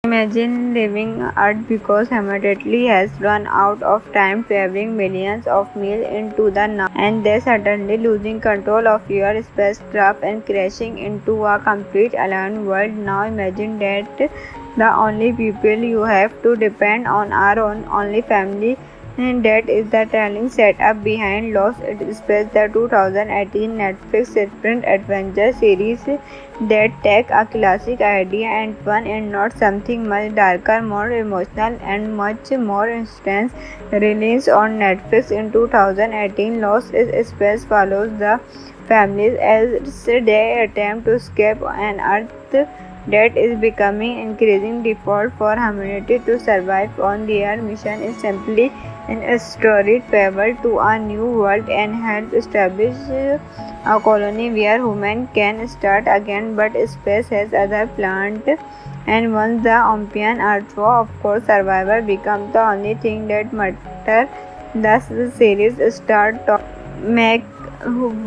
Imagine leaving Earth because humanity has run out of time traveling millions of miles into the night, and then suddenly losing control of your spacecraft and crashing into a complete alien world. Now imagine that the only people you have to depend on are only family, and that is the telling setup behind Lost in Space, the 2018 Netflix sprint adventure series that take a classic idea and turn it not something much darker, more emotional, and much more intense. Released on Netflix in 2018, Lost in Space follows the families as they attempt to escape an Earth that is becoming increasing default for humanity to survive on. Their mission is simply an storied travel to a new world and help establish a colony where humans can start again, but space has other plans. And once the Olympian Earth War, of course, survival becomes the only thing that matters. Thus, the series start to make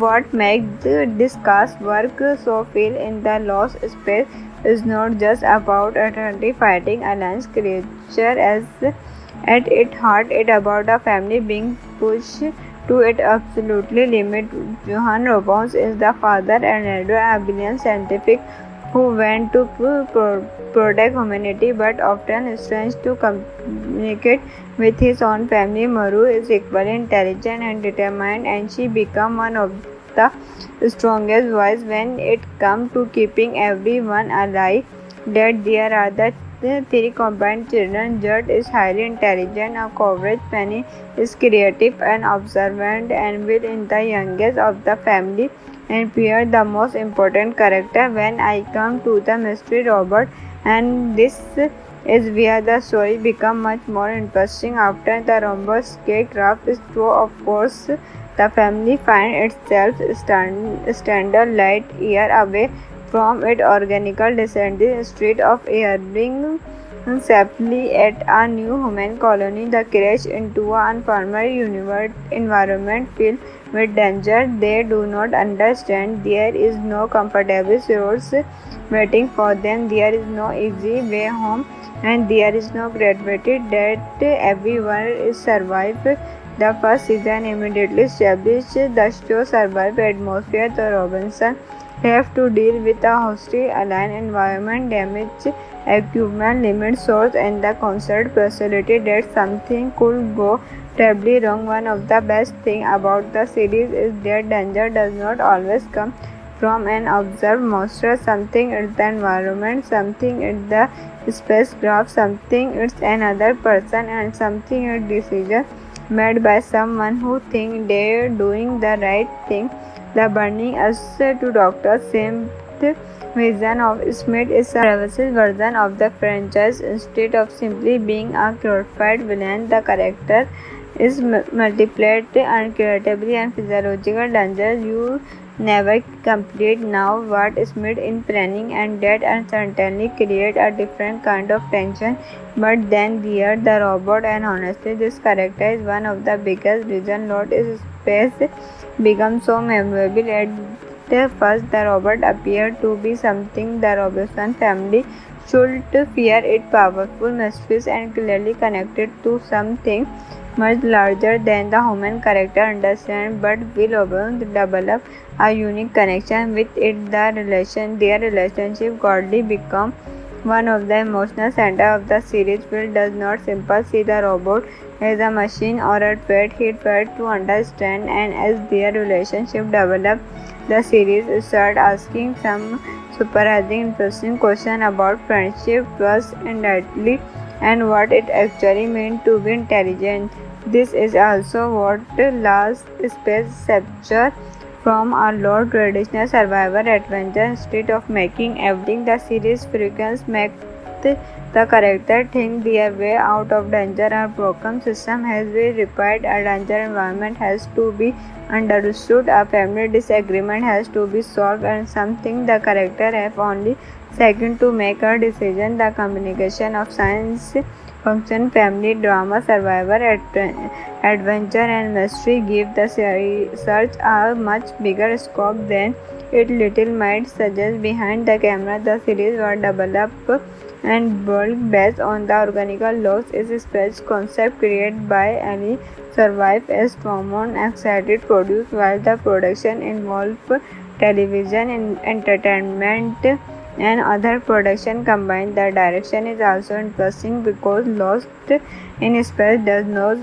what makes this cast work so feel in the Lost Space is not just about eternity fighting alliance creature as at its heart it about a family being pushed to its absolutely limit. Johan Robbins is the father and elder, a brilliant scientific who went to protect humanity but often strains to communicate with his own family. Maru is equally intelligent and determined, and she becomes one of the strongest voices when it comes to keeping everyone alive. That there are the three combined children. Judd is highly intelligent, a coverage. Penny is creative and observant, and Will is the youngest of the family, and Pierre the most important character. When I come to the mystery robot, and this is where the story becomes much more interesting. After the robot spacecraft is through, of course, the family finds itself standard light year away from its organical descendant street of airing safely at a new human colony. The crash into an unfamiliar environment filled with danger they do not understand. There is no comfortable roads waiting for them. There is no easy way home, and there is no gravity that everyone is survived. The first season immediately established the show's survival atmosphere. The Robinson have to deal with a hostile alien environment, damaged equipment, limited source, and the constant possibility that something could go terribly wrong. One of the best things about the series is that danger does not always come from an observed monster. Something is the environment, something is the spacecraft, something is another person, and something is decision made by someone who thinks they're doing the right thing. The burning us to Dr. Smith's vision of Smith is a revised version of the franchise. Instead of simply being a glorified villain, the character is multiplied uncreatably and physiological danger you never complete. Now what Smith in planning, and that certainly create a different kind of tension. But then there the robot, and honestly this character is one of the biggest reason Lost in Space becomes so memorable. At first the robot appeared to be something the Robinson family should fear. It powerful, mysterious, and clearly connected to something much larger than the human character understand. But Will Robinson develop a unique connection with it. Their relationship godly become one of the emotional center of the series. Will does not simply see the robot as a machine or a threat. He tried to understand, and as their relationship developed, the series started asking some surprising, interesting questions about friendship, trust, and what it actually means to be intelligent. This is also what Lost Space separates from a lot traditional survivor adventure. Instead of making everything the series frequency makes the character think their way out of danger. A broken system has been repaired, a danger environment has to be understood, a family disagreement has to be solved, and something the character have only second to make a decision. The combination of science function, family drama, survivor adventure, and mystery give the search a much bigger scope than it little might suggest. Behind the camera, the series was developed and world based on the organic loss is a special concept created by any survive as hormone excited produce while the production involves television and entertainment and other production combined. The direction is also interesting because Lost in Space does not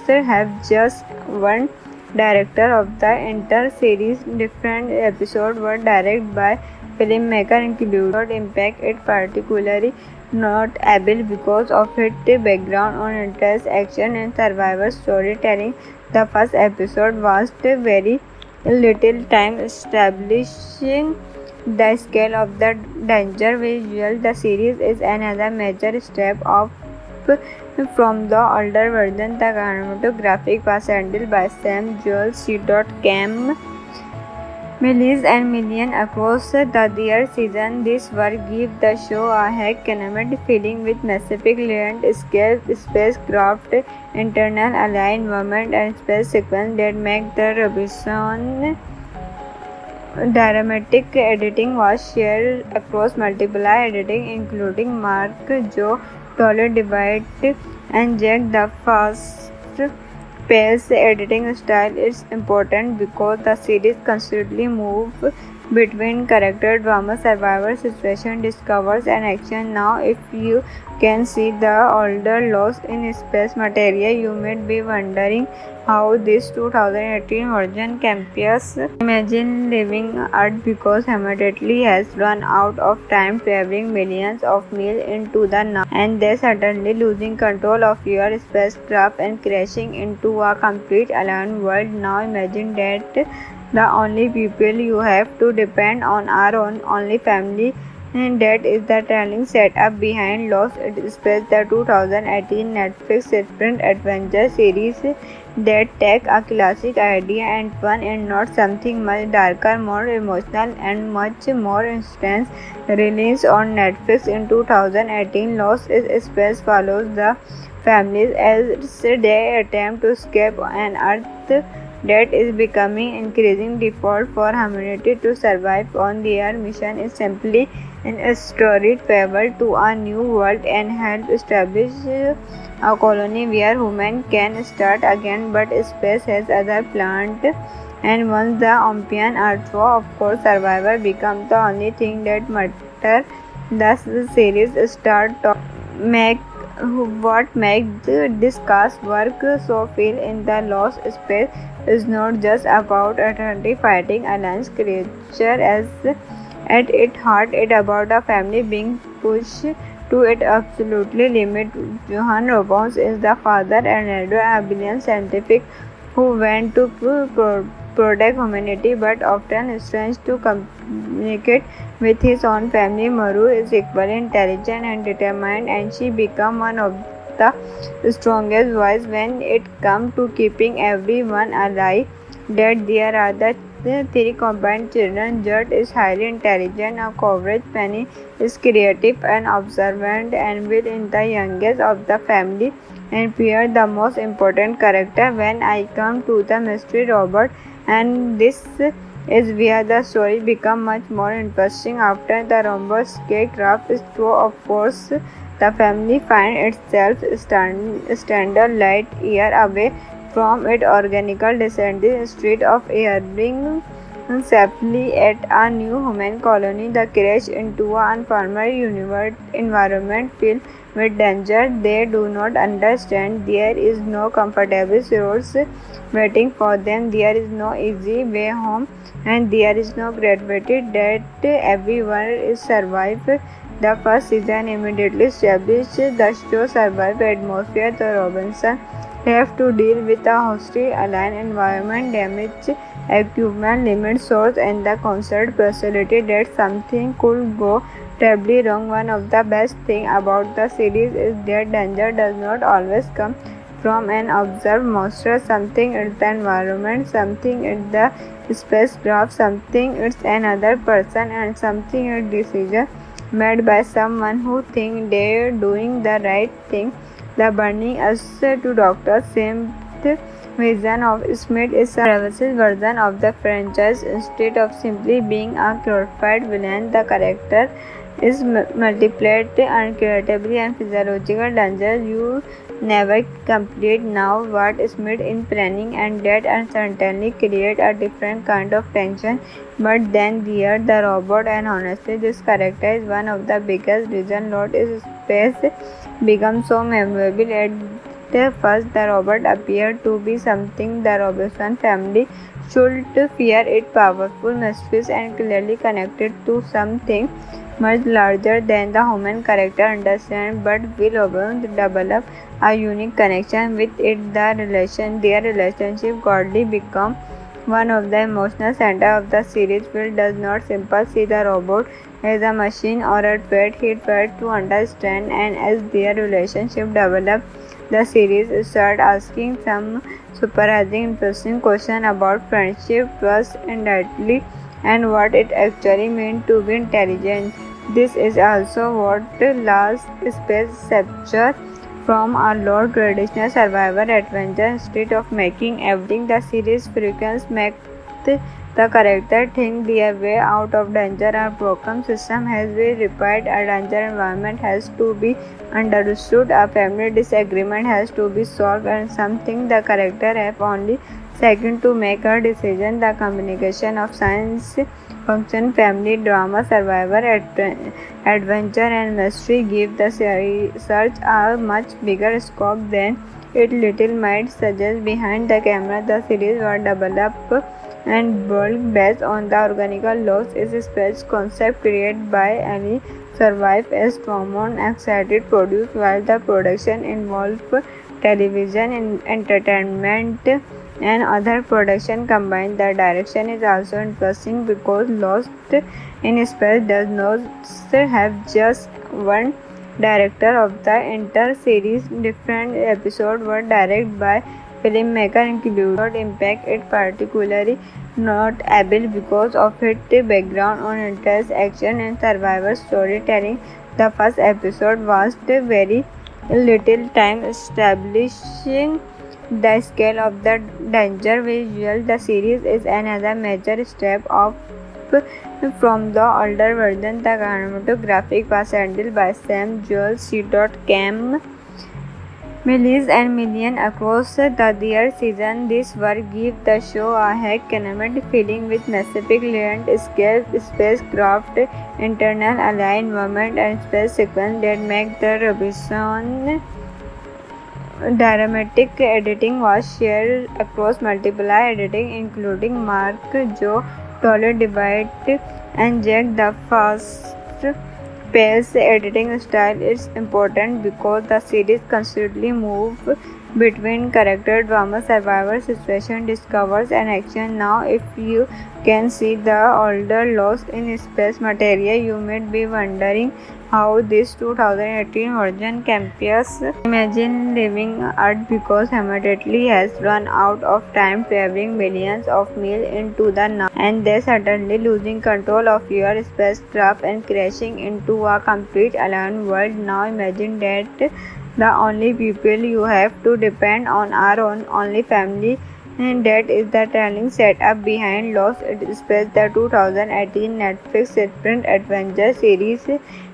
have just one director of the entire series. Different episodes were directed by filmmaker included Impact. It particularly notable because of its background on intense action and survival storytelling. The first episode wasted very little time establishing the scale of the danger visual. The series is another major step up from the older version. The cinematography was handled by Sam Joel, C.Cam millions and millions across the their season. This work gives the show a high cinematic feeling with massive landscape, spacecraft, internal aligned environment, and space sequence that make the Robinson dramatic. Editing was shared across multiple editing including Mark, Joe, Tolle Divide, and Jack. The fast paced editing style is important because the series constantly moves between character drama, survival situation, discovers, and action. Now, if you can see the older Lost in Space material, you may be wondering how this 2018 version compares. Imagine leaving Earth because humanity has run out of time traveling millions of miles into the now, and then suddenly losing control of your spacecraft and crashing into a complete alien world. Now imagine that the only people you have to depend on are only family, and that is the telling setup behind Lost in Space, the 2018 Netflix sprint adventure series that take a classic idea and fun and not something much darker, more emotional, and much more intense. Released on Netflix in 2018, Lost in Space follows the families as they attempt to escape an Earth that is becoming increasing default for humanity to survive on. Their mission is simply a storied travel to a new world and help establish a colony where humans can start again, but space has other plans. And once the Olympian Earth War, of course, survival becomes the only thing that matters. Thus, the series start to make what makes this cast work so feel in the Lost Space is not just about eternity fighting alliance creature as at its heart it about a family being pushed to its absolutely limit. Johan Robbins is the father and elder, a brilliant scientific who went to protect humanity but often strange to communicate with his own family. Maru is equally intelligent and determined, and she becomes one of the strongest voice when it comes to keeping everyone alive. That there are the three combined children. Judd is highly intelligent, a coverage. Penny is creative and observant, and Will is the youngest of the family, and Pierre the most important character. When I come to the mystery Robert, and this is where the story becomes much more interesting. After the Robert's craft is through, of course, the family finds itself standard light year away from its organical descendant instead of airing safely at a new human colony. The crash into an unfamiliar environment filled with danger they do not understand. There is no comfortable roads waiting for them. There is no easy way home, and there is no gravity that everyone is survive. The first season immediately established the show's survival atmosphere. The Robinson have to deal with a hostile alien environment, damaged equipment, limited source, and the constant possibility that something could go terribly wrong. One of the best things about the series is that danger does not always come from an observed monster. Something is the environment, something is the spacecraft, something is another person, and something is decision made by someone who thinks they're doing the right thing. The burning us to Dr. Smith's vision of Smith is a progressive version of the franchise. Instead of simply being a glorified villain, the character is multiplied uncreatably and physiological danger you never complete. Now what is made in planning and that uncertainty create a different kind of tension. But then there the robot, and honestly this character is one of the biggest reason Lost is Space becomes so memorable. At first the robot appeared to be something the Robinson family should fear. It powerful, mischievous and clearly connected to something much larger than the human character understand, but will Oberon develop a unique connection with it. Their relationship godly become one of the emotional center of the series. Will does not simply see the robot as a machine or a threat. He tried to understand, and as their relationship developed, the series started asking some surprising, interesting questions about friendship, trust, and what it actually means to be intelligent. This is also what Lost Space separates from a lot traditional survival adventure. Instead of making everything the series frequency makes the character think their way out of danger. A broken system has been repaired, a danger environment has to be understood, a family disagreement has to be solved, and something the character have only second to make a decision. The combination of science function, family drama, survivor, adventure, and mystery give the search a much bigger scope than it little might suggest. Behind the camera, the series was developed and built based on the organical Lost Space concept created by Ali Survive as Tromon excited produced, while the production involved television and entertainment and other production combined. The direction is also interesting because Lost in Space does not have just one director of the entire series. Different episodes were directed by filmmaker included Impact. It particularly notable because of its background on intense action and survival storytelling. The first episode was very little time establishing the scale of the danger visual. The series is another major step up from the older version. The cinematography was handled by Sam Joel, Cam Millies and million across the their season. This work gives the show a high cinematic feeling with massive landscape, spacecraft, internal alien environment, and space sequence that make the Robinson. Dramatic editing was shared across multiple editing, including Mark, Joe, Toller, Divide, and Jack. The fast paced editing style is important because the series constantly moves between character drama, survival situation, discovers, and action. Now, if you can see the older Lost in Space material, you might be wondering how this 2018 version compares. Imagine living Earth because humanity has run out of time traveling millions of miles into the now, and then suddenly losing control of your spacecraft and crashing into a complete alien world. Now imagine that the only people you have to depend on are only family, and that is the telling setup behind Lost in Space, the 2018 Netflix sprint adventure series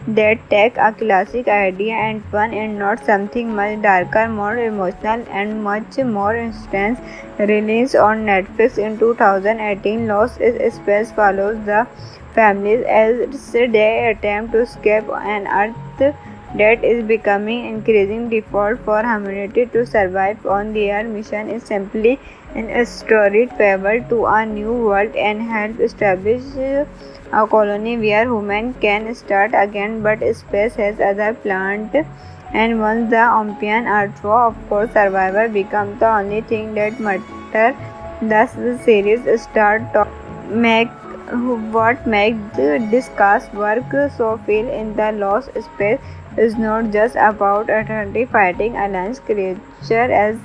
that take a classic idea and fun and not something much darker, more emotional, and much more intense. Released on Netflix in 2018, Lost in Space follows the families as they attempt to escape an Earth that is becoming increasing default for humanity to survive on. Their mission is simply a story travel to a new world and help establish a colony where humans can start again, but space has other plans. And once the Olympian are through, of course, survival becomes the only thing that matters. Thus, the series start to make what makes this cast work so feel in the Lost Space is not just about eternity fighting alliance creature. As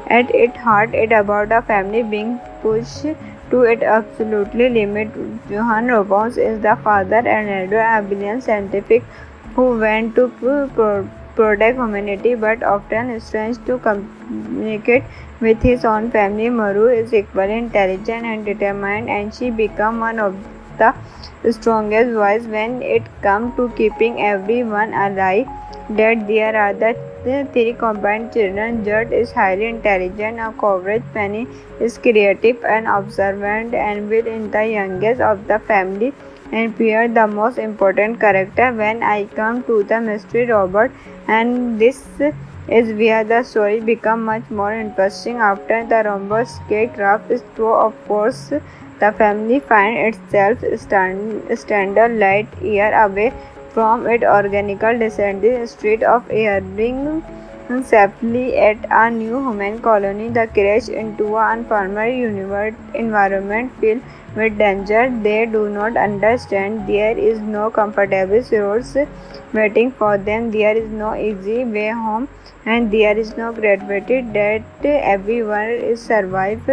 at its heart, it about a family being pushed to its absolutely limit. Johan Robbins is the father and elder, a brilliant scientific who went to protect humanity but often strains to communicate with his own family. Maru is equally intelligent and determined, and she becomes one of the strongest voice when it comes to keeping everyone alive. That there are the three combined children. Judd is highly intelligent, a coverage Penny is creative and observant, and Will is the youngest of the family and Pierre the most important character when I come to the mystery robot, and this is where the story becomes much more interesting. After the robot spacecraft is true, of course, the family finds itself standard light year away from its organical descending street of airing safely at a new human colony. The crash into an unfamiliar environment filled with danger they do not understand. There is no comfortable roads waiting for them. There is no easy way home, and there is no gravity that everyone is survived.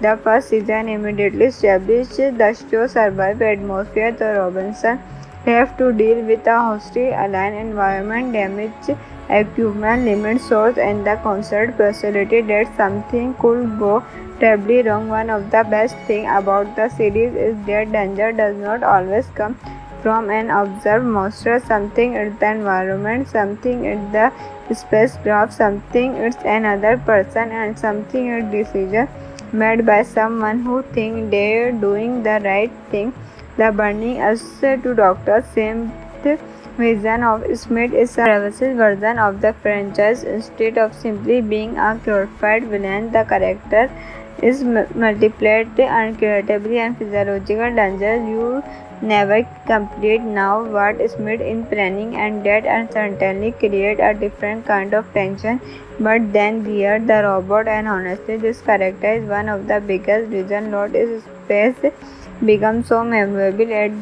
The first season immediately established the show's survival atmosphere. The Robinson have to deal with a hostile alien environment, damaged equipment, limited source, and the constant possibility that something could go terribly wrong. One of the best things about the series is that danger does not always come from an observed monster. Something is the environment, something is the spacecraft, something is another person, and something is decision made by someone who thinks they're doing the right thing. The burning us to Dr. Smith's vision of Smith is a revised version of the franchise. Instead of simply being a glorified villain, the character is multiplied uncreatively and physiological danger you never complete. Now what Smith in planning, and that certainly create a different kind of tension. But then there the robot, and honestly this character is one of the biggest reason Lord is space becomes so memorable. At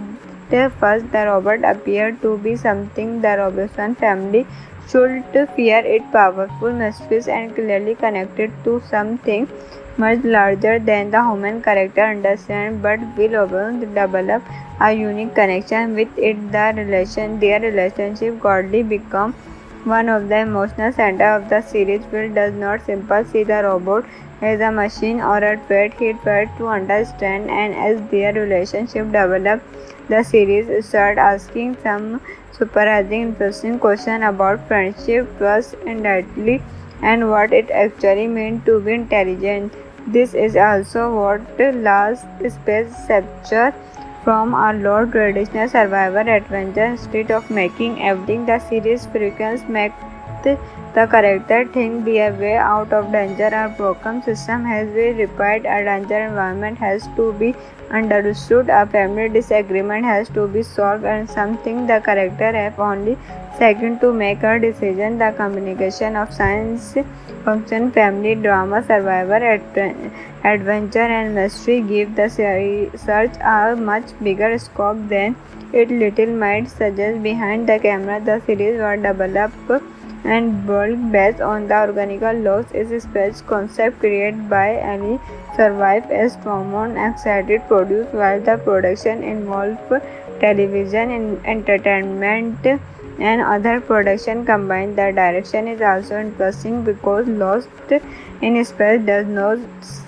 first the robot appeared to be something the Robinson family should fear. It powerful, mysterious, and clearly connected to something much larger than the human character understand. But Will develop a unique connection with it. Their relationship godly become one of the emotional center of the series. Will does not simply see the robot as a machine or a pet. He tried to understand, and as their relationship developed, the series started asking some surprising, interesting questions about friendship, trust, identity, and what it actually meant to be intelligent. This is also what Last Space Capture from our Lord traditional survivor adventure. Instead of making everything the series frequency makes the character think their way out of danger. Our broken system has been repaired, a danger environment has to be understood, a family disagreement has to be solved, and something the character have only second to make a decision. The combination of science function, family drama, survivor adventure, and mystery give the search a much bigger scope than it little might suggest. Behind the camera, the series was developed and built based on the organical laws is a special concept created by Ali Survive as Tormund excited produced, while the production involved television and entertainment and other production combined. The direction is also interesting because Lost in Space does not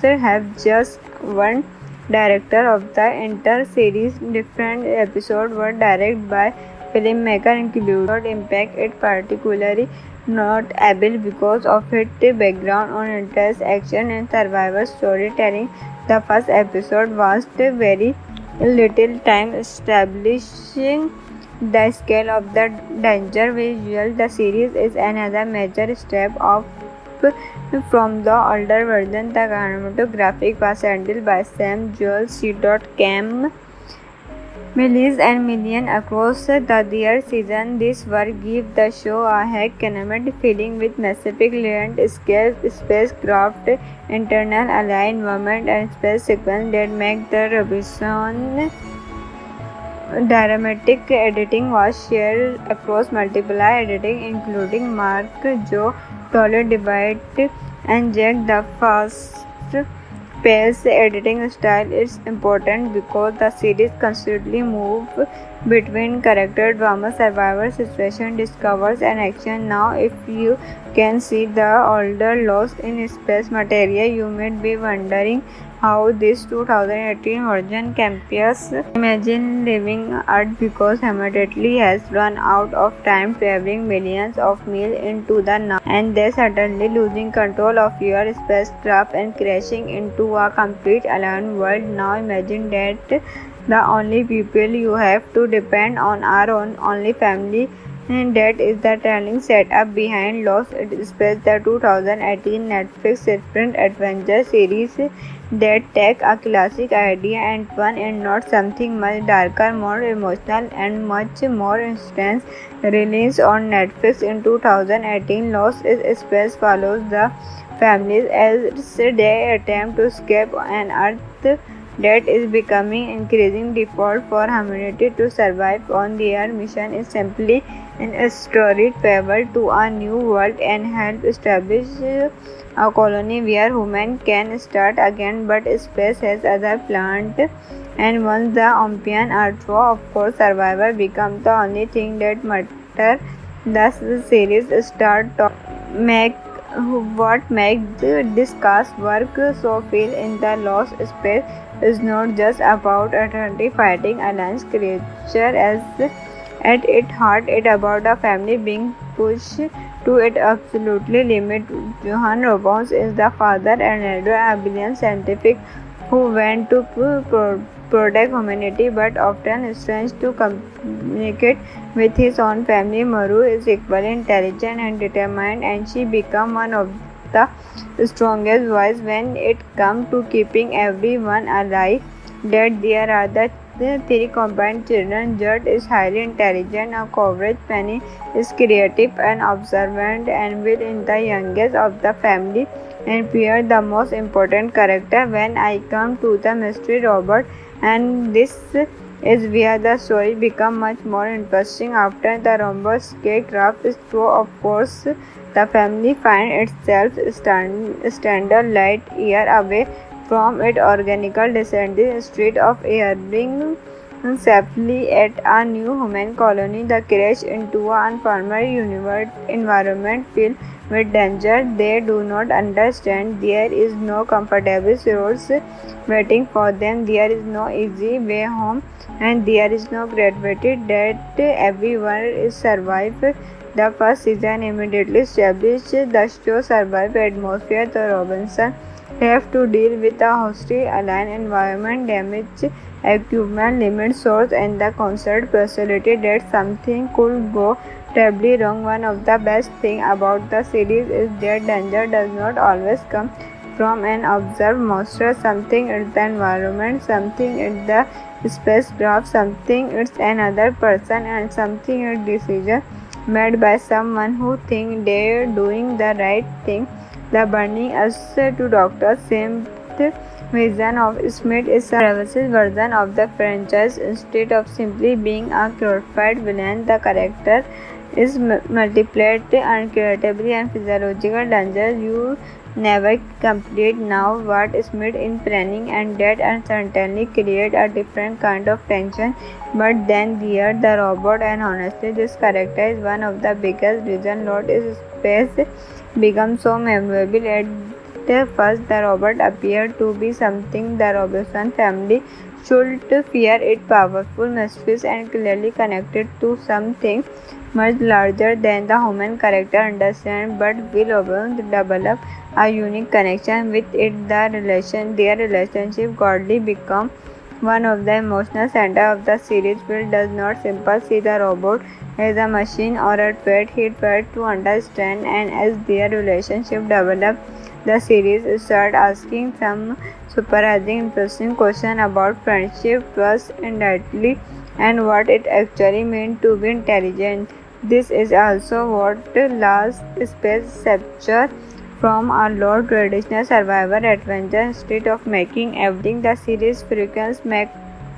have just one director of the entire series. Different episodes were directed by filmmaker included Impact. It particularly notable because of its background on intense action and survival storytelling. The first episode was very little time establishing the scale of the danger visual. The series is another major step up from the older version. The cinematography was handled by Sam Joel, C.Cam millions and millions across the their season. This work gives the show a high cinematic feeling with massive landscape, spacecraft, internal alien environment, and space sequence that make the Robinson dramatic. Editing was shared across multiple editing including Mark, Joe, Tolle Divide, and Jack. The fast-paced editing style is important because the series constantly moves between character drama, survivor situation, discovers, and action. Now, if you can see the older Lost in Space material. You might be wondering how this 2018 version compares. Imagine leaving Earth because humanity has run out of time traveling millions of miles into the now, and then suddenly losing control of your spacecraft and crashing into a complete alien world. Now imagine that the only people you have to depend on are only family, and that is the telling setup behind Lost in Space, the 2018 Netflix sprint adventure series that take a classic idea and fun and not something much darker, more emotional, and much more intense. Released on Netflix in 2018, Lost in Space follows the families as they attempt to escape an Earth that is becoming increasingly default for humanity to survive on. Their mission is simply a storied travel to a new world and help establish a colony where humans can start again, but space has other plans. And once the Olympian Earth War, of course, survival becomes the only thing that matters. Thus, the series start to make what makes this cast work so feel in the Lost Space is not just about eternity fighting alliance creature as at its heart it about a family being pushed to its absolutely limit. Johan Robbins is the father and elder, a brilliant scientific who went to protect humanity but often strains to communicate with his own family. Maru is equally intelligent and determined, and she becomes one of the strongest voice when it comes to keeping everyone alive. That there are the three combined children. Judd is highly intelligent, a courage. Penny is creative and observant, and Will is the youngest of the family, and Pierre the most important character. When I come to the mystery Robert, and this is where the story becomes much more interesting. After the robot scarecraft is through, of course, the family finds itself standard light year away from its organical descendant street of airing safely at a new human colony. The crash into an unfamiliar environment filled with danger they do not understand. There is no comfortable roads waiting for them. There is no easy way home, and there is no gravity that everyone is survived. The first season immediately established the show's survival atmosphere. The Robinson have to deal with a hostile alien environment, damaged equipment, limited source, and the constant possibility that something could go terribly wrong. One of the best things about the series is that danger does not always come from an observed monster. Something is the environment, something is the spacecraft, something is another person, and something is decision made by someone who thinks they're doing the right thing. The burning us to Dr. Smith's vision of Smith is a revised version of the franchise. Instead of simply being a glorified villain, the character is multiplied uncreatively and physiological danger you never complete. Now what Smith in planning, and that certainly create a different kind of tension. But then there the robot, and honestly this character is one of the biggest reason Lost in Space becomes so memorable. At first the robot appeared to be something the Robinson family should fear. It powerful, mysterious, and clearly connected to something much larger than the human character understand. But Will Robinson develop a unique connection with it. Their relationship godly become one of the emotional center of the series. Will does not simply see the robot as a machine or a threat. He tried to understand, and as their relationship developed, the series started asking some surprising, interesting questions about friendship, trust, identity, and what it actually means to be intelligent. This is also what Lost in Space separates from a lot traditional survivor adventure. Instead of making everything the series frequency make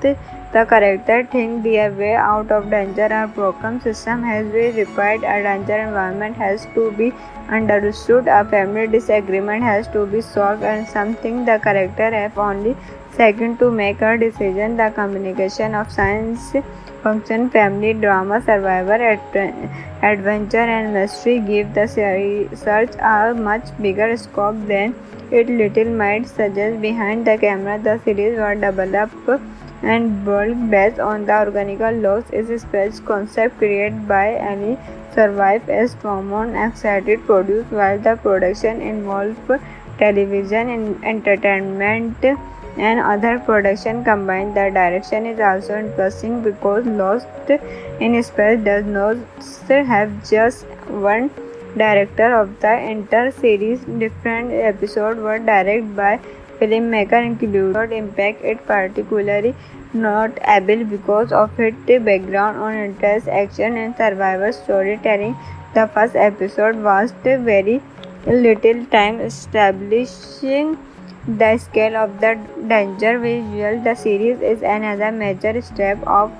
the character think their way out of danger. A broken system has been repaired, a danger environment has to be understood, a family disagreement has to be solved, and something the character have only second to make a decision. The combination of science function, family drama, survivor, adventure, and mystery give the search a much bigger scope than it little might suggest. Behind the camera, the series was developed and built based on the organical laws is a space concept created by any survive as Tromon excited produced while the production involved television and entertainment and other production combined. The direction is also interesting because Lost in Space does not have just one director of the entire series. Different episodes were directed by filmmaker included Impact. It particularly notable because of its background on intense action and survival storytelling. The first episode was very little time establishing the scale of the danger visual. The series is another major step up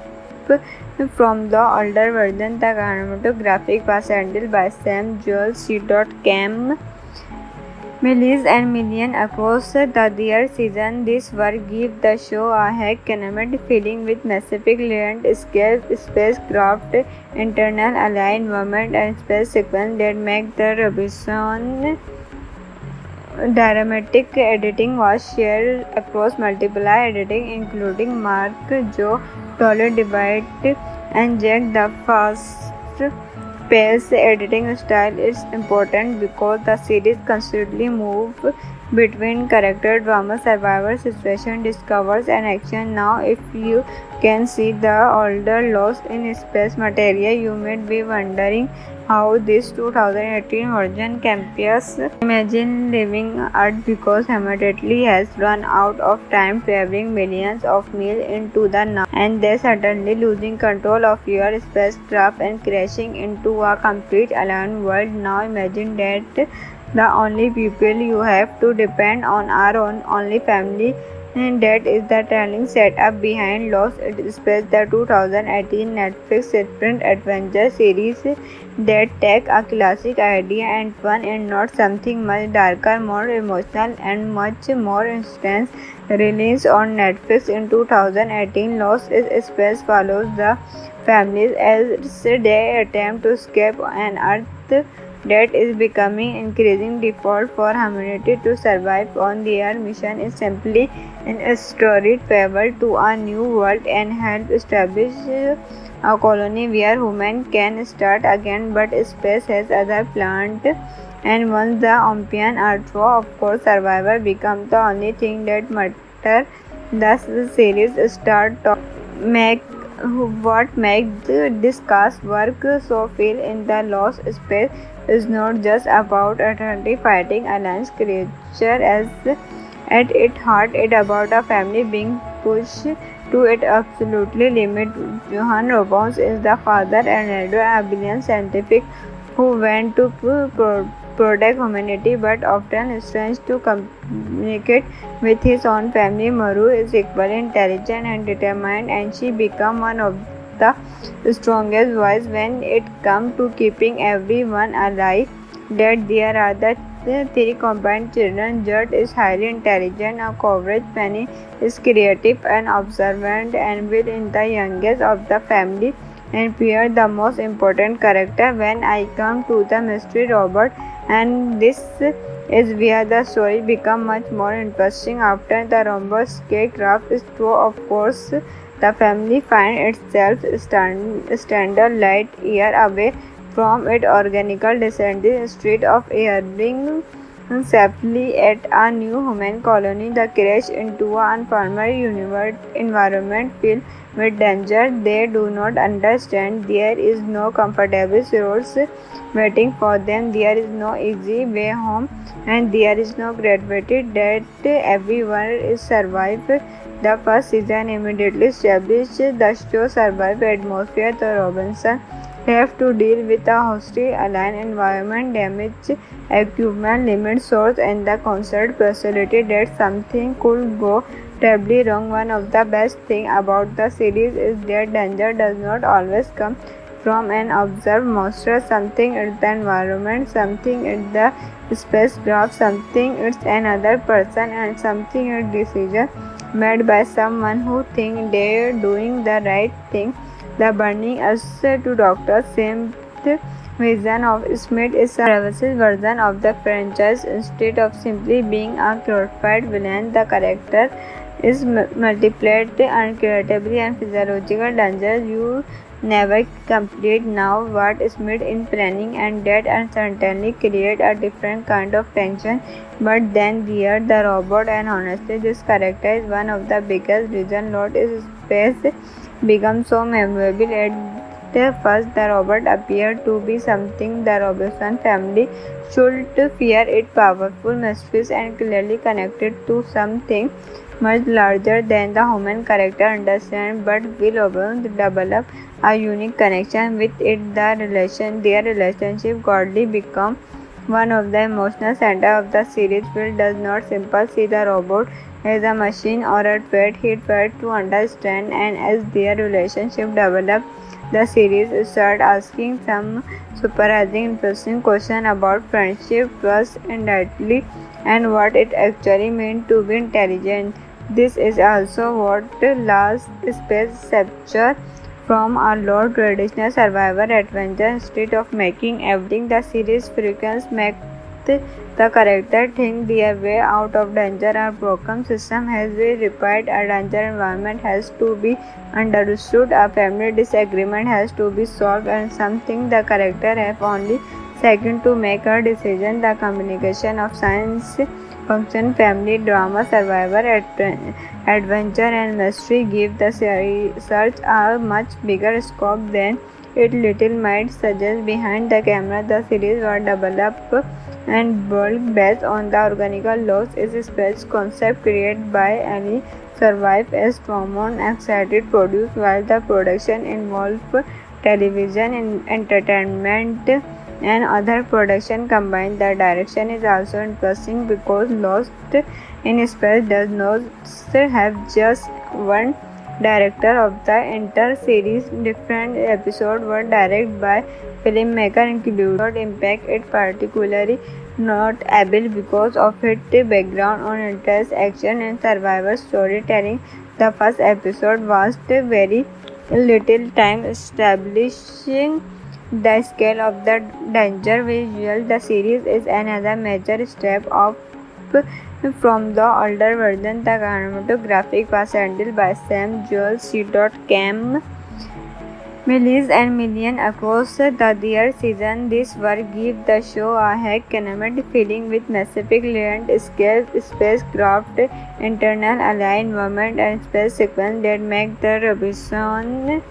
from the older version. The cinematography was handled by Sam Joel, C. Cam Millies and million across the their season. This work gives the show a high kinetic feeling with massive landscape, spacecraft, internal alien environment, and space sequence that make the Robinson. Dramatic editing was shared across multiple editing, including Mark, Joe, Toller, Divide, and Jack. The fast-paced editing style is important because the series constantly moves between character drama, survivor situation, discovers, and action. Now, if you can see the older Lost in Space material, you may be wondering how this 2018 version compares. Imagine living Earth because humanity has run out of time traveling millions of miles into the now, and then suddenly losing control of your spacecraft and crashing into a complete alien world. Now imagine that the only people you have to depend on are only family, and that is the telling setup behind Lost in Space, the 2018 Netflix sprint adventure series that take a classic idea and fun and not something much darker, more emotional, and much more intense. Released on Netflix in 2018, Lost in Space follows the families as they attempt to escape an Earth that is becoming increasing default for humanity to survive on. Their mission is simply a storied travel to a new world and help establish a colony where humans can start again, but space has other plans. And once the Olympian Earth, of course, survival becomes the only thing that matters. Thus, the series start to make what makes this cast work so feel in the Lost Space is not just about eternity fighting alliance creature as at its heart. It about a family being pushed to its absolutely limit. Johan Robbins is the father and elder, a brilliant scientific who went to protect humanity but often strains to communicate with his own family. Maru is equally intelligent and determined, and she becomes one of the strongest voice when it comes to keeping everyone alive. That there are the three combined children. Judd is highly intelligent, a coverage. Penny is creative and observant, and Will is the youngest of the family, and Pierre the most important character. When I come to the mystery Robert, and this is where the story becomes much more interesting. After the robot scarecraft is true, of course, the family finds itself standard light year away from its organical descending street of erring safely at a new human colony. The crash into an unfamiliar environment filled with danger they do not understand. There is no comfortable roads waiting for them. There is no easy way home, and there is no gravity that everyone is survived. The first season immediately established the show survival atmosphere. The Robinson have to deal with a hostile alien environment, damaged equipment, limited source, and the constant possibility that something could go terribly wrong. One of the best things about the series is that danger does not always come from an observed monster, something in the environment, something in the spacecraft, something it's another person, and something a decision made by someone who think they're doing the right thing. The burning us to Dr. Smith's vision of Smith is a pervasive version of the franchise. Instead of simply being a glorified villain, the character is multiplied uncreatably and physiological danger you never complete. Now what Smith in planning, and that certainly create a different kind of tension. But then there the robot, and honestly this character is one of the biggest reason Lot is space becomes so memorable. At first the robot appeared to be something the Robinson family should fear. It powerful, mysterious, and clearly connected to something much larger than the human character understand, but will develop a unique connection with it. Their relationship godly become one of the emotional center of the series. Will does not simply see the robot as a machine or a threat. He tried to understand, and as their relationship developed, the series started asking some surprising, interesting questions about friendship, trust, identity, and what it actually meant to be intelligent. This is also what Last Space captured from a lot traditional survivor adventure. Instead of making everything the series frequency makes the character think their way out of danger. A broken system has been repaired, a danger environment has to be understood, a family disagreement has to be solved, and something the character have only second to make a decision. The combination of science function, family drama, survivor adventure, and mystery give the search a much bigger scope than it little might suggest. Behind the camera, the series was developed and built based on the organic laws is a space concept created by Ali Survive as common excited produced, while the production involved television and entertainment and other production combined. The direction is also interesting because Lost in Space does not have just one director of the entire series. Different episodes were directed by filmmaker included Impact. It particularly notable because of its background on intense action and survival storytelling. The first episode wasted very little time establishing the scale of the danger visual. The series is another major step up from the older version. The cinematography was handled by Sam Joel, C. Cam Millies and million across the their season. This work gives the show a high cinematic feeling with massive landscape, spacecraft, internal alien environment, and space sequence that make the Robinson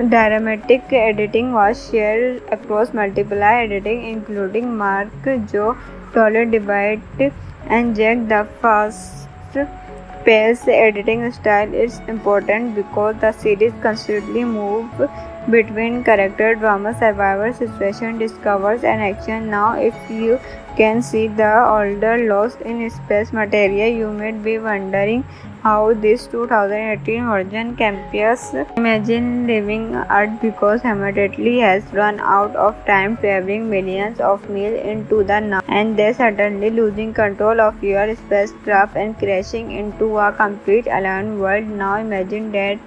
dramatic. Editing was shared across multiple editing including Mark, Joe, Tolle Divide, and Jack. The fast-paced editing style is important because the series constantly moves between character drama, survivor situation, discovers, and action. Now, if you can see the older Lost in Space material, you may be wondering how this 2018 version compares. Imagine living Earth because humanity has run out of time traveling millions of miles into the now, and then suddenly losing control of your spacecraft and crashing into a complete alien world. Now imagine that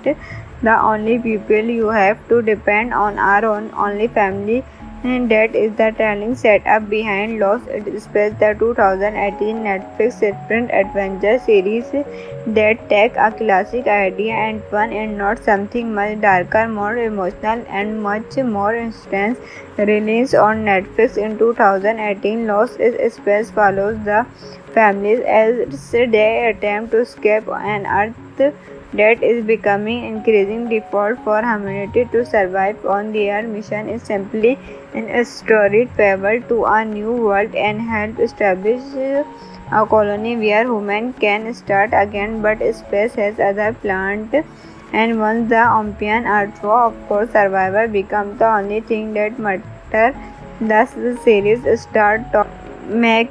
the only people you have to depend on are only family, and that is the trailing setup behind Lost in Space, the 2018 Netflix different adventure series that take a classic idea and fun and not something much darker, more emotional, and much more intense. Released on Netflix in 2018, Lost in Space follows the families as they attempt to escape an Earth that is becoming increasingly default for humanity to survive on. Their mission is simply an storied travel to a new world and help establish a colony where humans can start again, but space has other planned And once the Olympian are through, of course, survival becomes the only thing that matters. Thus, the series start to make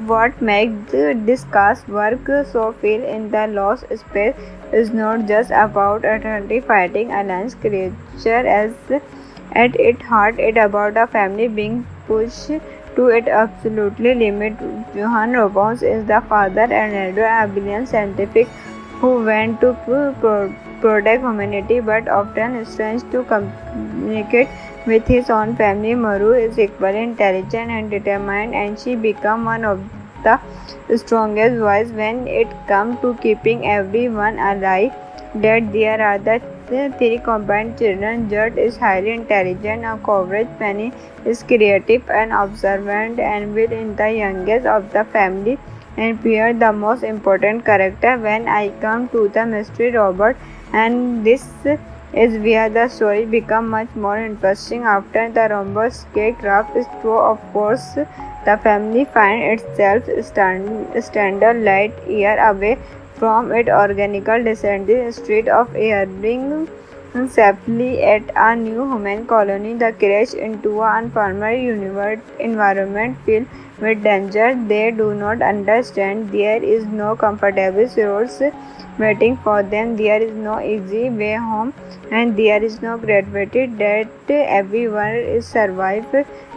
what makes this cast work so feel in the lost space is not just about eternity fighting alliance creature as at its heart it about a family being pushed to its absolutely limit. Johann Robbins is the father and elder, a brilliant scientific who went to protect humanity but often strains to communicate with his own family. Maru is equally intelligent and determined, and she becomes one of the strongest voices when it comes to keeping everyone alive. That there are the three combined children. Judd is highly intelligent and courage. Penny is creative and observant, and Will is the youngest of the family and Pierre the most important character. When I come to the mystery robot, and this is where the story becomes much more interesting. After the robot's craft is true, of course, the family finds itself standard light year away from its organical descendant instead of airing safely at a new human colony. The crash into an unfamiliar environment filled with danger they do not understand. There is no comfortable roads waiting for them. There is no easy way home, and there is no gravity that everyone is survived.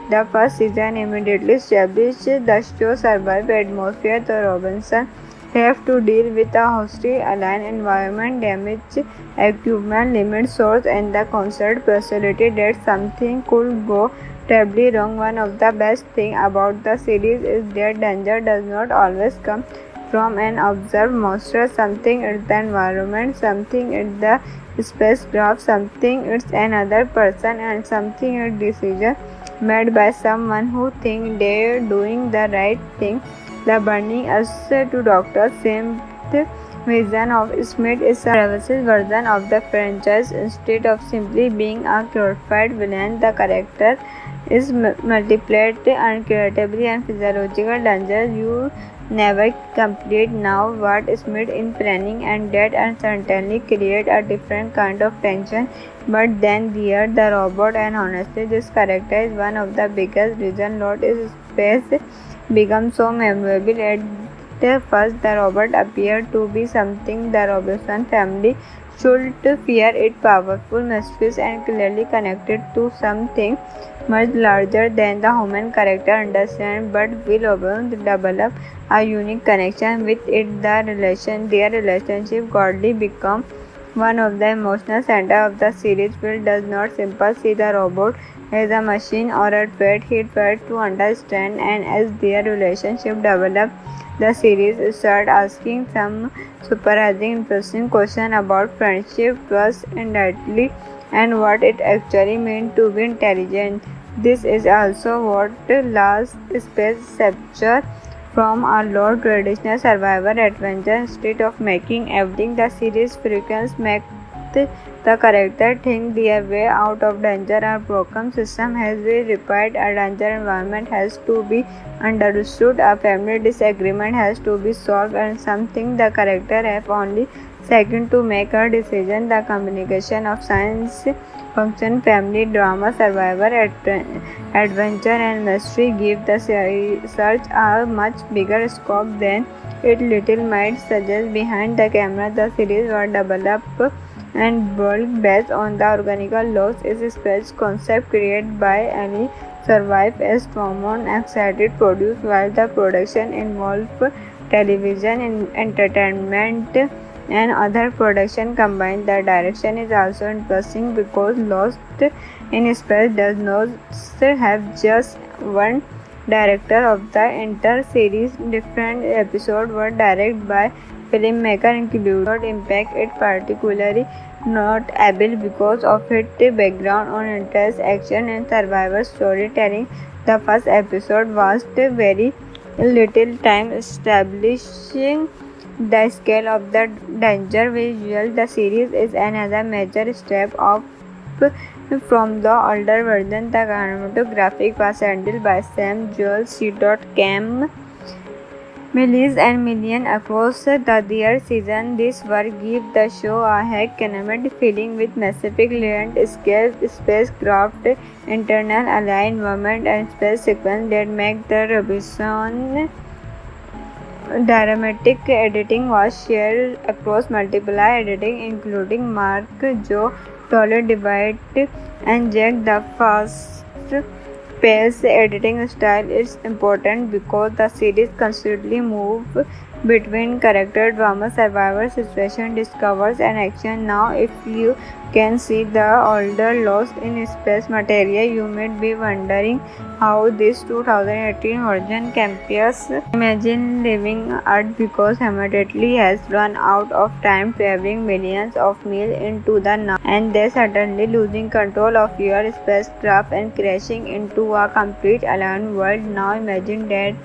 The first season immediately established the show survive atmosphere. The Robinson have to deal with a hostile alien environment, damaged equipment, limited source, and the constant possibility that something could go terribly wrong. One of the best things about the series is that danger does not always come from an observed monster. Something is the environment, something is the spacecraft, something is another person, and something is decision made by someone who thinks they're doing the right thing. The burning us to Dr. Smith's vision of Smith is a revised version of the franchise. Instead of simply being a glorified villain, the character is multiplied uncreatively and physiological danger you never complete. Now what Smith is planning, and that certainly create a different kind of tension. But then there the robot, and honestly this character is one of the biggest reason Lost in Space becomes so memorable. At first, the robot appeared to be something the Robinson family should fear. It powerful, mysterious, and clearly connected to something much larger than the human character understand. But Will Robinson develop a unique connection with it. Their relationship godly become one of the emotional center of the series. Will does not simply see the robot as a machine or a threat. He tried to understand, and as their relationship developed, the series started asking some surprising, interesting questions about friendship, trust, identity, and what it actually means to be intelligent. This is also what Lost Space captured from a low traditional survivor adventure. Instead of making everything the series frequency makes the character think their way out of danger. A broken system has been repaired, a danger environment has to be understood, a family disagreement has to be solved, and something the character have only second to make a decision. The combination of science function, family drama, survivor adventure, and mystery give the search a much bigger scope than it little might suggest. Behind the camera, the series was developed and built based on the organical Lost in Space concept created by Ali Survive as Common Excited produced, while the production involved television and entertainment and other production combined. The direction is also interesting because Lost in Space does not have just one director of the entire series. Different episodes were directed by filmmaker included impact it particularly notable because of its background on intense action and survivor storytelling. The first episode wasted very little time establishing the scale of the danger visual. The series is another major step up from the older version. The cinematography was handled by Sam Joel. millions and millions across the their season. This work gives the show a high-climate feeling with massive landscape, spacecraft, internal alignment, and space sequence that make the Robinson dramatic. Editing was shared across multiple editing, including Mark, Joe, Toller, Divide, and Jack. The fast-paced editing style is important because the series constantly moves between character drama, survivor situation, discovers, and action. Now, if you can see the older Lost in Space material, you might be wondering how this 2018 version compares. Imagine living Earth because humanity has run out of time traveling millions of miles into the now, and then suddenly losing control of your spacecraft and crashing into a complete alien world. Now imagine that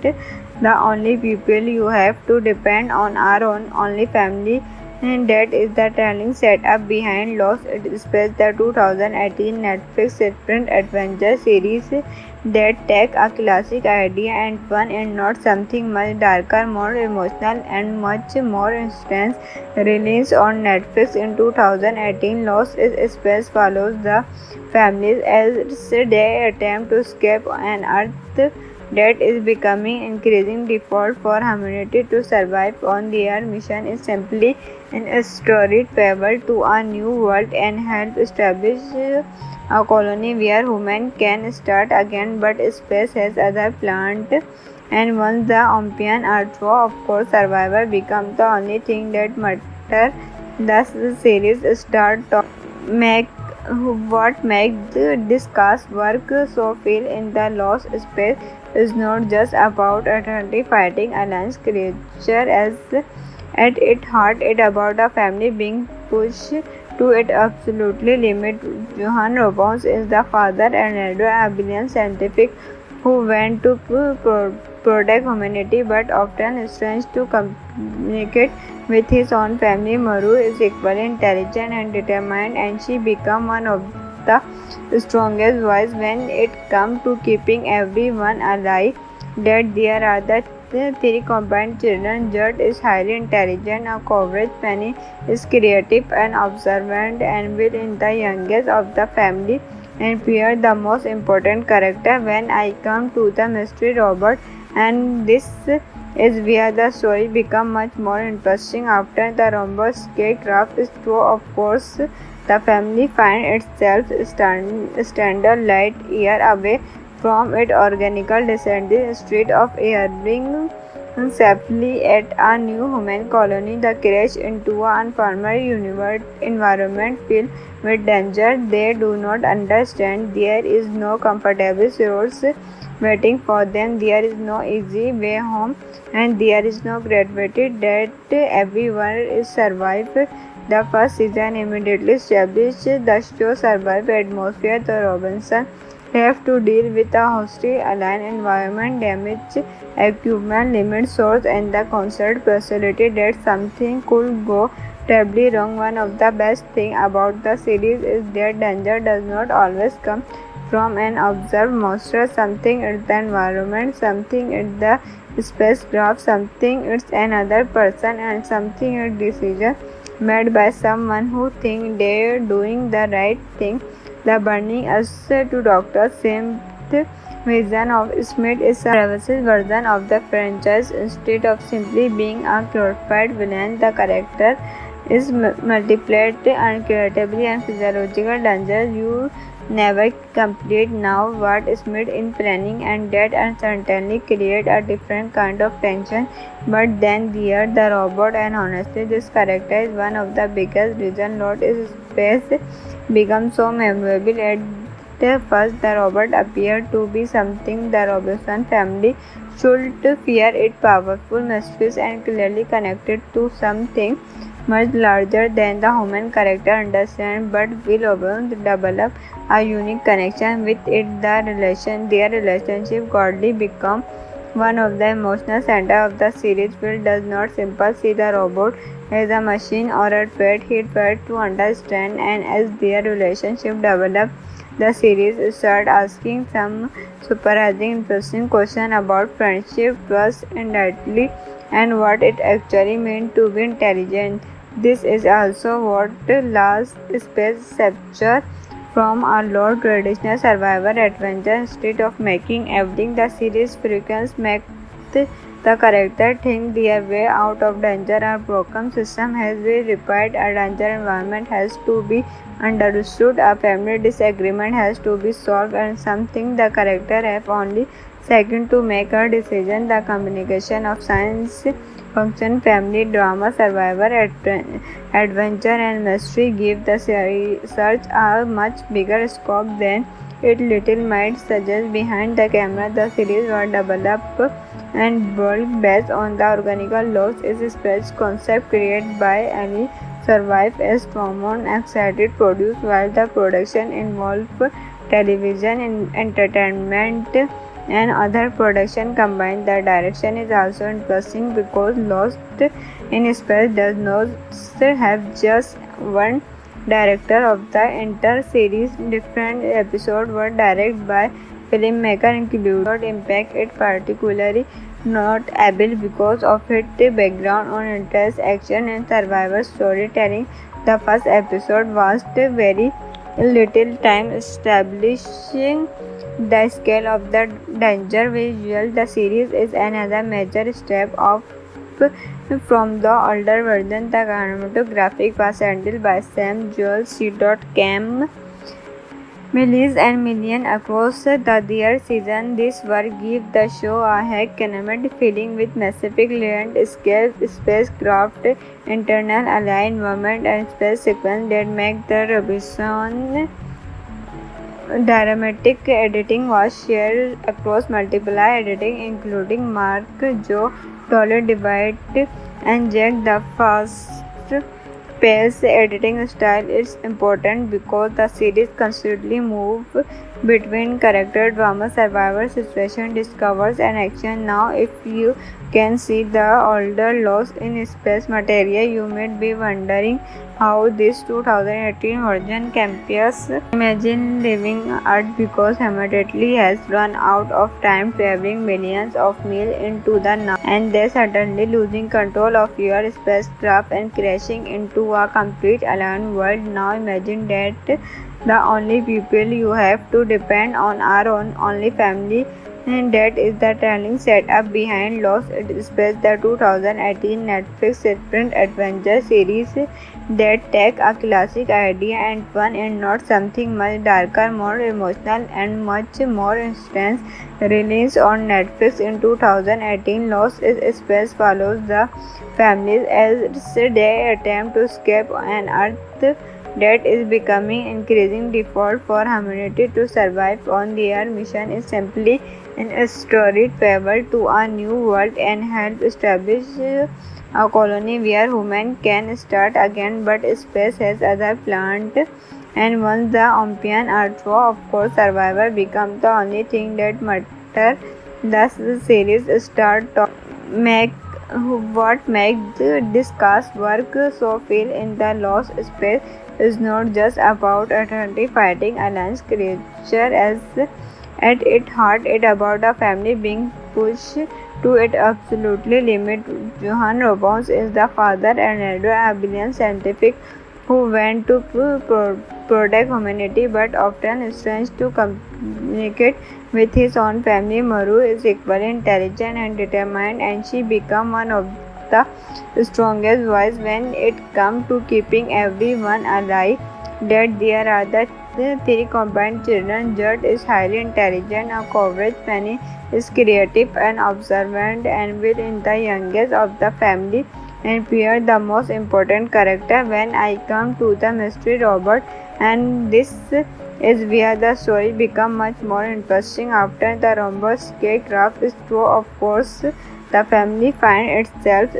the only people you have to depend on are only family, and that is the telling setup behind Lost in Space, the 2018 Netflix sprint adventure series that take a classic idea and fun and not something much darker, more emotional, and much more intense. Released on Netflix in 2018, Lost in Space follows the families as they attempt to escape an Earth that is becoming increasingly default for humanity to survive on. Their mission is simply an storied travel to a new world and help establish a colony where humans can start again, but space has other plans. And once the Olympian Earth War, of course, survival becomes the only thing that matters. Thus, the series start to make what makes this cast work so feel in the Lost Space is not just about eternally fighting alliance creature as at its heart it about a family being pushed to its absolutely limit. Johan Robbins is the father and elder, a brilliant scientific who went to protect humanity but often strains to communicate with his own family. Maru is equally intelligent and determined, and she becomes one of the strongest voice when it comes to keeping everyone alive. That there are the three combined children. Judd is highly intelligent, a coverage. Penny is creative and observant, and Will is the youngest of the family and Pierre the most important character. When I come to the mystery robot, and this is where the story becomes much more interesting. After the robot scarecraft is through, of course, the family finds itself standard light year away from its organical descendant street of arriving safely at a new human colony. The crash into an unfamiliar environment filled with danger they do not understand. There is no comfortable source waiting for them. There is no easy way home, and there is no gravity that everyone is survived. The first season immediately established the show's survival atmosphere. The Robinson have to deal with a hostile alien environment, damaged equipment, limited source, and the constant possibility that something could go terribly wrong. One of the best things about the series is that danger does not always come from an observed monster. Something it's the environment, something it's the spacecraft, something it's another person, and something it's decision made by someone who think they're doing the right thing. The burning us to Dr. Smith's vision of Smith is a revised version of the franchise. Instead of simply being a glorified villain, the character is multiplied uncreatively and physiological danger you never complete. Now what Smith in planning, and that certainly create a different kind of tension. But then there the robot, and honestly this character is one of the biggest reason Lost in Space becomes so memorable. At first the robot appeared to be something the Robinson family should fear. It powerful, mysterious, and clearly connected to something much larger than the human character understand. But Will Robinson develop a unique connection with it. Their relationship godly become one of the emotional center of the series. Will does not simply see the robot as a machine or a pet. He tried to understand, and as their relationship developed, the series started asking some surprising, interesting questions about friendship, trust, and loyalty. and what it actually means to be intelligent. This is also what last space capture from a lot traditional survivor adventure. Instead of making everything the series frequency make the character think their way out of danger. A broken system has been repaired, a danger environment has to be understood, a family disagreement has to be solved, and something the character have only second to make a decision. The combination of science function, family drama, survivor adventure, and mystery give the search a much bigger scope than it little might suggest. Behind the camera, the series was developed and built based on the organic laws is a space concept created by Ali Survive as common excited produced while the production involved television and entertainment and other production combined. The direction is also interesting because Lost in Space does not have just one director of the entire series. Different episodes were directed by filmmaker included Impact. It particularly notable because of its background on intense action and survivor storytelling. The first episode was very little time establishing the scale of the danger visual. The series is another major step up from the older version. The cinematography was handled by Sam Joel, C. Cam Millies and million across the their season. This work gives the show a high cinematic feeling with massive landscape, spacecraft, internal alien environment, and space sequence that make the Robinson. Dramatic editing was shared across multiple editing, including Mark, Joe, Dolly Divide, and Jack. The fast-paced editing style is important because the series constantly moves between character drama, survivor situation, discovers, and action. Now, if you can see the older Lost in Space material, you may be wondering how this 2018 version compares. Imagine living Earth because humanity has run out of time traveling millions of miles into the now, and then suddenly losing control of your spacecraft and crashing into a complete alien world. Now imagine that the only people you have to depend on are only family, and that is the telling setup behind Lost in Space, the 2018 Netflix different adventure series that take a classic idea and fun and not something much darker, more emotional, and much more intense. Released on Netflix in 2018, Lost in Space follows the families as they attempt to escape an Earth that is becoming increasing default for humanity to survive on. Their mission is simply an storied travel to a new world and help establish a colony where humans can start again, but space has other plans. And once the Olympian Earth War, of course, survivor becomes the only thing that matters. Thus, the series start to make what makes this cast work so feel in the Lost Space is not just about eternity fighting alliance creature as at its heart it about a family being pushed to its absolutely limit. Johan Robbins is the father and elder, a brilliant scientific who went to protect humanity but often strains to communicate with his own family. Maru is equally intelligent and determined, and she becomes one of the strongest voice when it comes to keeping everyone alive. That there are the three combined children. Judd is highly intelligent, a coverage Penny is creative and observant, and Will is the youngest of the family and Pierre the most important character. When I come to the mystery Robert, and this is where the story becomes much more interesting. After the Robert scarecraft is true, of course, the family finds itself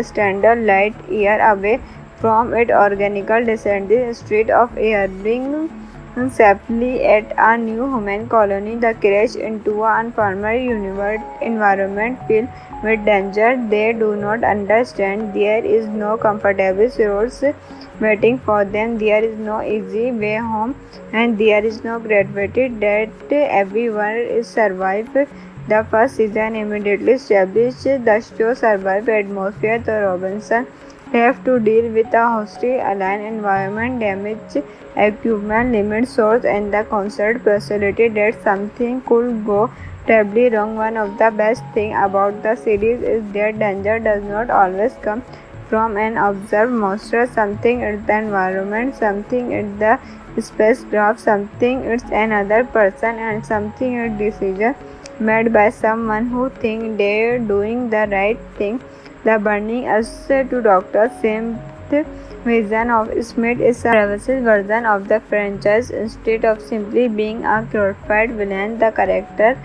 standard light year away from its organical descendant street of airing safely at a new human colony. The crash into an unfamiliar environment filled with danger they do not understand. There is no comfortable roads waiting for them. There is no easy way home, and there is no gravity that everyone is survived. The first season immediately established the show's survival atmosphere. The Robinsons have to deal with a hostile alien environment, damaged equipment, limited source, and the constant possibility that something could go terribly wrong. One of the best things about the series is that danger does not always come from an observed monster. Something it's the environment, something it's the spacecraft, something it's another person, and something it's decision made by someone who think they're doing the right thing. The burning us to Dr. Smith's vision of Smith is a revised version of the franchise. Instead of simply being a glorified villain, the character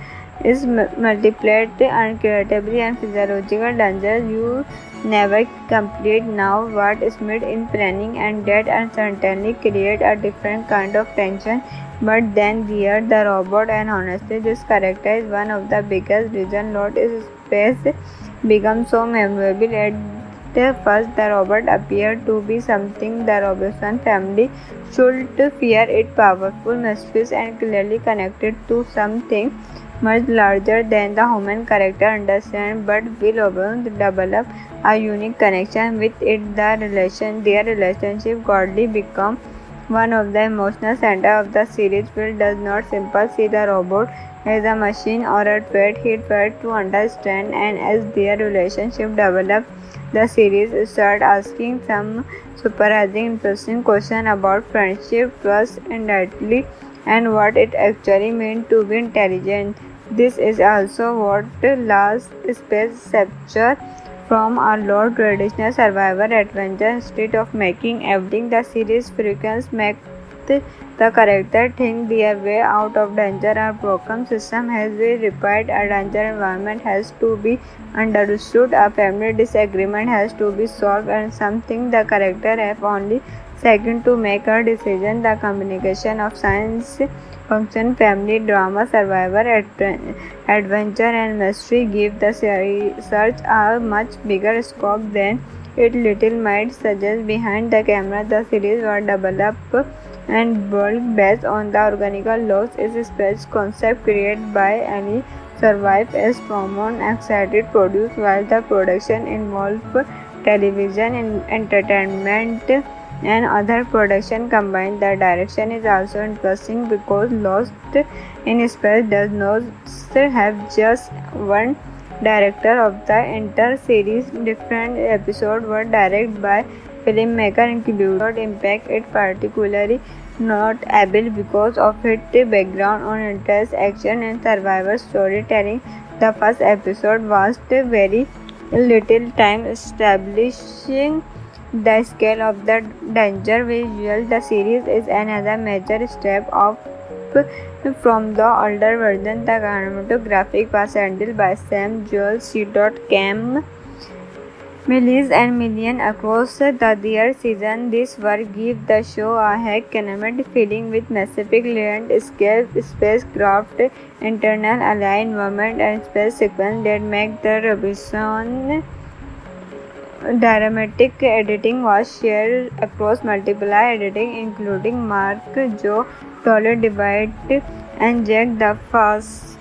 is multiplied uncreatively and physiological danger you never complete. Now what Smith in planning, and that certainly create a different kind of tension. But then the robot, and honestly this character is one of the biggest reason Lot is Space becomes so memorable. At first the robot appeared to be something the Robinson family should fear. It powerful, mischievous, and clearly connected to something much larger than the human character understand. But Will Robinson develop a unique connection with it. Their relationship godly become one of the emotional center of the series. Will does not simply see the robot as a machine or a threat. He tried to understand, and as their relationship developed, the series started asking some surprising, interesting questions about friendship, trust, identity, and what it actually means to be intelligent. This is also what Last Space captured from a lot traditional survivor adventure. Instead of making everything the series frequency make the character think their way out of danger. Our broken system has been repaired, a danger environment has to be understood, a family disagreement has to be solved, and something the character have only second to make a decision. The combination of science function, family drama, survivor adventure, and mystery give the search a much bigger scope than it little might suggest. Behind the camera, the series was developed and built based on the organic laws is a space concept created by any survive as common excited produce. While the production involved television and entertainment and other production combined, the direction is also interesting because Lost in Space does not have just one director of the entire series. Different episodes were directed by filmmaker included impact. It particularly notable because of its background on intense action and survivor storytelling. The first episode was very little time establishing the scale of the danger visual. The series is another major step up from the older version. The cinematography was handled by Sam Joel, Cam Millies and million across the their season. This work gives the show a high cinematic feeling with massive landscape, spacecraft, internal alien environment, and space sequence that make the Robinson dramatic. Editing was shared across multiple editing including Mark, Joe, Tolle, Divide, and Jack. The fast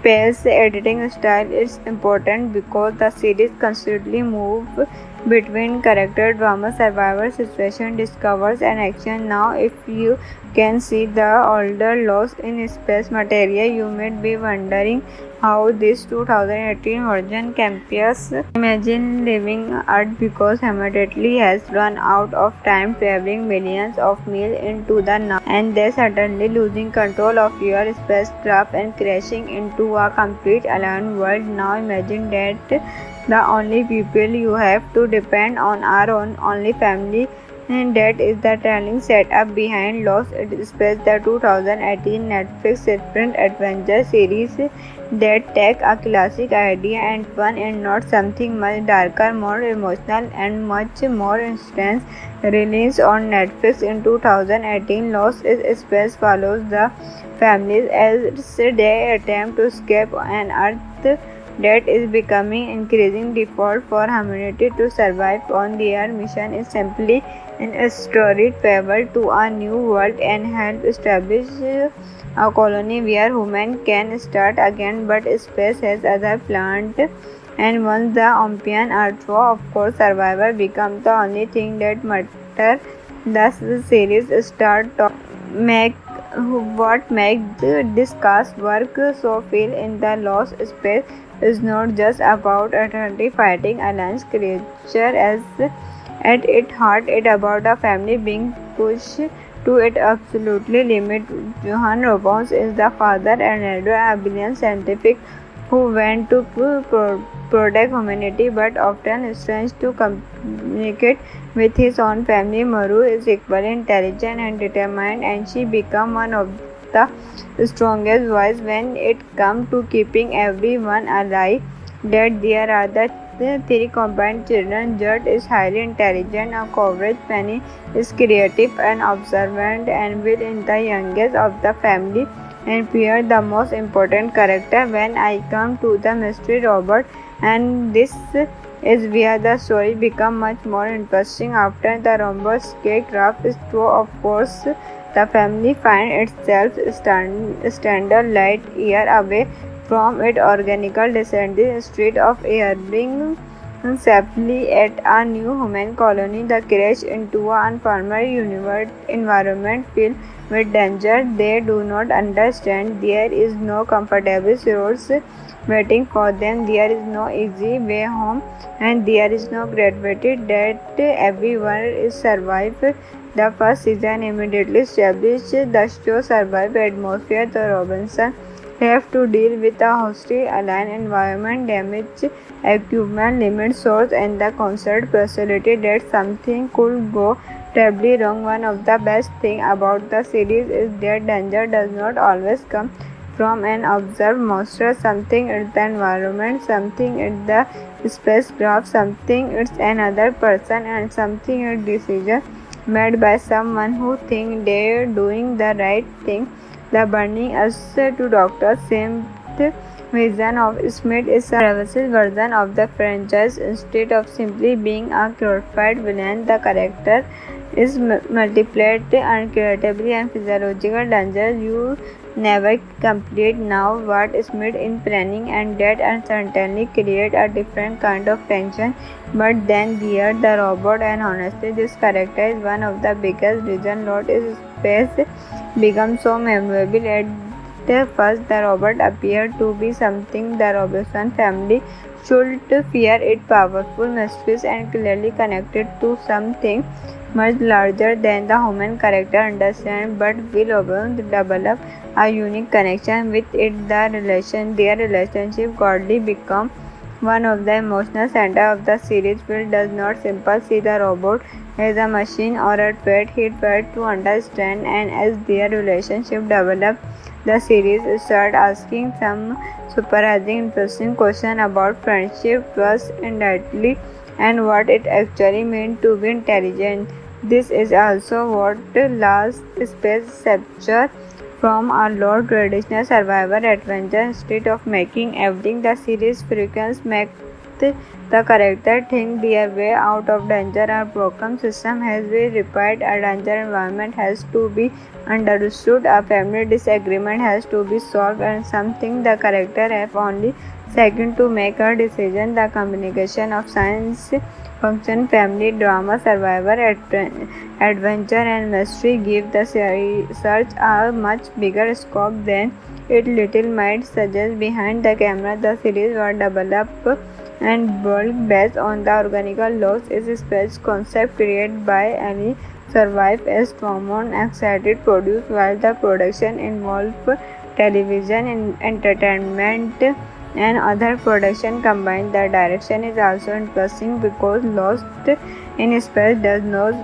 paced editing style is important because the series constantly moves between character drama, survivor situation, discovers, and action. Now if you can see the older Lost in Space material, you might be wondering how this 2018 version compares. Imagine living Earth because humanity has run out of time traveling millions of miles into the now, and they suddenly losing control of your spacecraft and crashing into a complete alien world. Now imagine that the only people you have to depend on are only family, and that is the telling setup behind Lost in Space, the 2018 Netflix different adventure series that take a classic idea and fun and not something much darker, more emotional, and much more intense. Released on Netflix in 2018, Lost in Space follows the families as they attempt to escape an Earth that is becoming increasing default for humanity to survive on their mission is simply an storied farewell to a new world and help establish a colony where humans can start again, but space has other plans. And once the Olympian Earthfall, of course, survival becomes the only thing that matters. Thus, the series start to make what makes this cast work so feel in the lost space is not just about eternity fighting alliance creature as at its heart it about a family being pushed to its absolutely limit. Johann Robbins is the father and elder a brilliant scientific who went to protect humanity but often strains to communicate with his own family. Maru is equally intelligent and determined, and she becomes one of the strongest voices when it comes to keeping everyone alive. That there are the three combined children. Judd is highly intelligent and courage. Penny is creative and observant, and Will is the youngest of the family and Pierre the most important character when I come to the mystery robot, and this is where the story becomes much more interesting. After the robot scarecraft is through, of course, the family finds itself standard light year away from its organical descending street of airing safely at a new human colony. The crash into an unfamiliar environment filled with danger they do not understand. There is no comfortable roads waiting for them. There is no easy way home, and there is no gravity that everyone is survived. The first season immediately established the show survive atmosphere. The Robinson have to deal with a hostile alien environment, damaged equipment, limited source, and the constant possibility that something could go terribly wrong. One of the best things about the series is that danger does not always come from an observed monster. Something is the environment, something is the spacecraft, something is another person, and something is decision made by someone who think they're doing the right thing. The burning us to Dr. Smith's vision of Smith is a revised version of the franchise. Instead of simply being a glorified villain, the character is multiplied uncreatively and physiological danger you never complete. Now what Smith in planning, and that certainly create a different kind of tension. But then there the robot, and honestly this character is one of the biggest reason Lost in Space becomes so memorable. At first the robot appeared to be something the Robinson family should fear. It powerful, mysterious, and clearly connected to something much larger than the human character understand. But Will Robinson develop a unique connection with it. Their relationship godly become one of the emotional center of the series. Will does not simply see the robot as a machine or a threat. He tried to understand, and as their relationship developed, the series started asking some surprising, interesting questions about friendship, trust, identity, and what it actually means to be intelligent. This is also what Lost Space separates from a lot traditional survival adventure. Instead of making everything the series frequency makes the character think their way out of danger. A broken system has been repaired, a danger environment has to be understood, a family disagreement has to be solved, and something the character have only second to make a decision. The combination of science function, family drama, survivor, adventure, and mystery give the search a much bigger scope than it little might suggest. Behind the camera, the series was developed and built based on the organical Lost in Space concept created by Annie Survive as Tremont excited produced, while the production involved television and entertainment and other production combined. The direction is also interesting because Lost in Space does not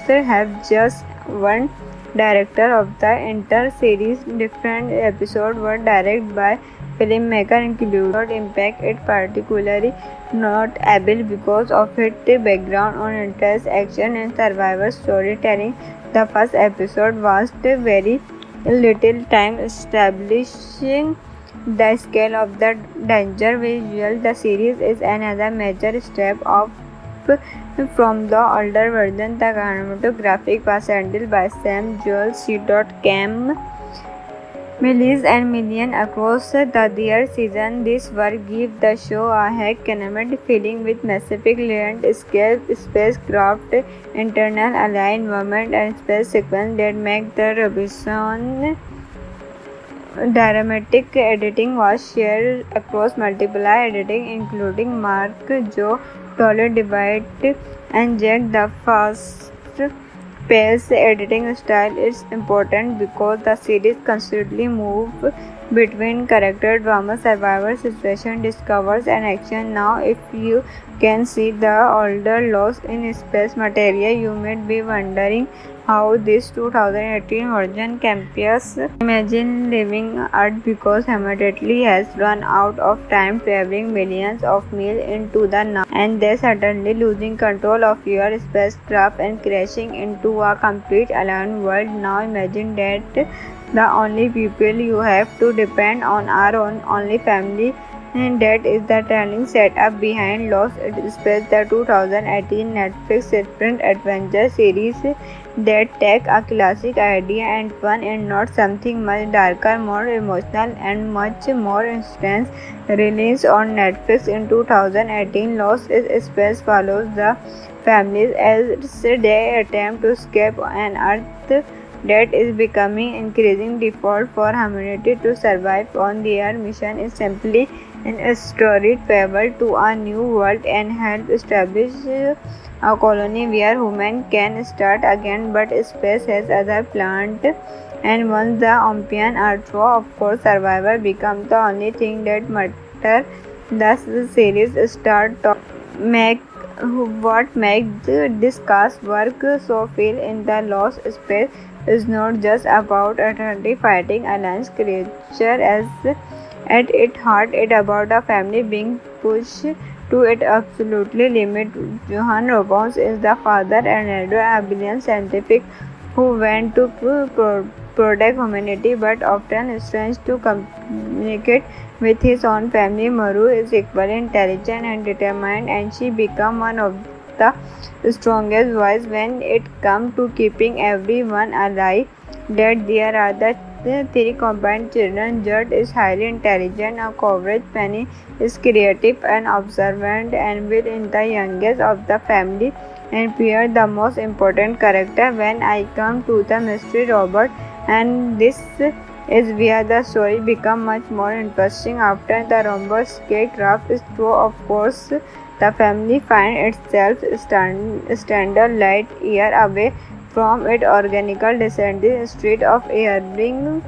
have just one director of the entire series. Different episodes were directed by filmmaker included Impact. It particularly notable because of its background on intense action and survival storytelling. The first episode was very little time establishing the scale of the danger visual. The series is another major step up from the older version. The cinematographic was handled by Sam Joel, C. Cam Millies and million across the third season. This work gives the show a high cinematic feeling with massive land-scale spacecraft, internal alien environment, and space sequence that make the Robinson. Dramatic editing was shared across multiple editing, including Mark, Joe, Toller, Divide, and Jack. The fast-paced editing style is important because the series constantly moves between character drama, survival situation, discovers, and action. Now, if you can see the older Lost in Space material, you may be wondering how this 2018 version compares. Imagine living Earth because humanity has run out of time traveling millions of miles into the now, and then suddenly losing control of your spacecraft and crashing into a complete alien world. Now imagine that the only people you have to depend on are only family, and that is the telling setup behind Lost in Space, the 2018 Netflix sprint adventure series that take a classic idea and fun and not something much darker, more emotional, and much more intense. Released on Netflix in 2018, Lost in Space follows the families as they attempt to escape an Earth that is becoming increasing default for humanity to survive on. Their mission is simply a storied travel to a new world and help establish a colony where humans can start again, but space has other plans. And once the Olympian Earth, of course, survival becomes the only thing that matters. Thus, the series start to make what makes this cast work so feel in the Lost Space is not just about eternity fighting alliance creature. As at its heart, it about a family being pushed to its absolutely limit. Johan Robbins is the father and elder, a brilliant scientific who went to protect humanity but often strains to communicate with his own family. Maru is equally intelligent and determined, and she becomes one of the strongest voices when it comes to keeping everyone alive. That there are the three combined children. Judd is highly intelligent and courage. Penny is creative and observant and Will is the youngest of the family, and Pierre the most important character. When I come to the mystery Robert, and this is where the story becomes much more interesting. After the Robert skycraft is through, of course, the family finds itself standard light year away from its organical descendant street of airing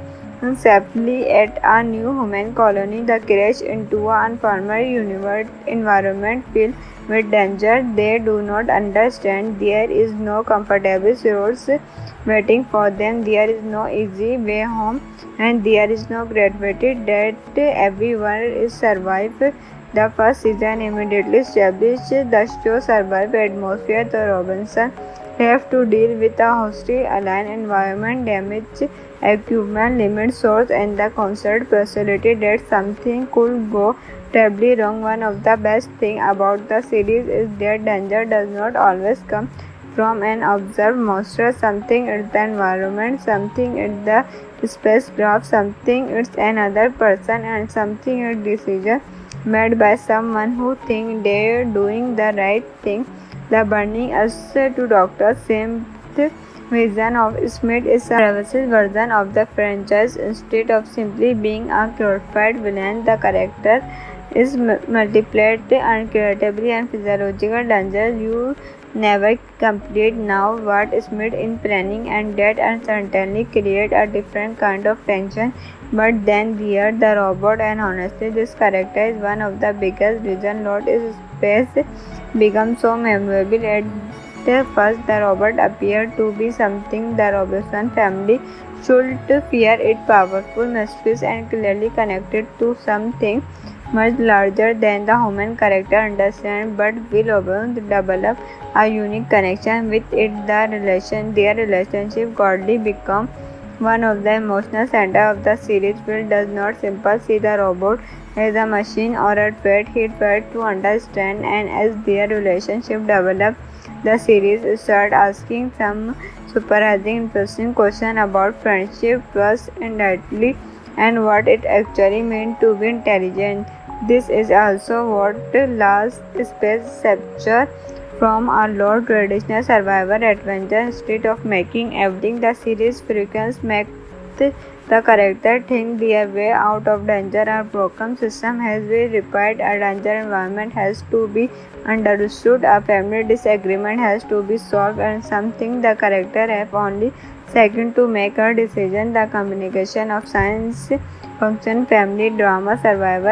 safely at a new human colony. The crash into an unfamiliar environment filled with danger they do not understand. There is no comfortable roads waiting for them. There is no easy way home, and there is no gravity that everyone is survived. The first season immediately established the show's survival atmosphere. The Robinson have to deal with a hostile alien environment, damaged equipment, limited source, and the constant possibility that something could go terribly wrong. One of the best things about the series is that danger does not always come from an observed monster. Something it's the environment, something it's the spacecraft, something it's another person, and something it's decision made by someone who thinks they're doing the right thing. The burning us to Dr. Smith's vision of Smith is a revised version of the franchise. Instead of simply being a glorified villain, the character is multiplied incredibly and physiological danger you never complete. Now what Smith in planning, and that certainly create a different kind of tension. But then there the robot, and honestly this character is one of the biggest reason Lost in Space becomes so memorable. At first the robot appeared to be something the Robinson family should fear. It powerful, mysterious, and clearly connected to something much larger than the human character understand. But Will Robinson develop a unique connection with it. Their relationship godly become one of the emotional center of the series. Will does not simply see the robot as a machine or a pet. He tried to understand, and as their relationship developed, the series started asking some surprising, interesting questions about friendship, trust, and what it actually meant to be intelligent. This is also what last space capture from our low traditional survivor adventure. Instead of making everything the series frequency makes the character think their way out of danger. Our broken system has been repaired, a danger environment has to be understood, a family disagreement has to be solved, and something the character have only second to make a decision. The communication of science function, family drama, survivor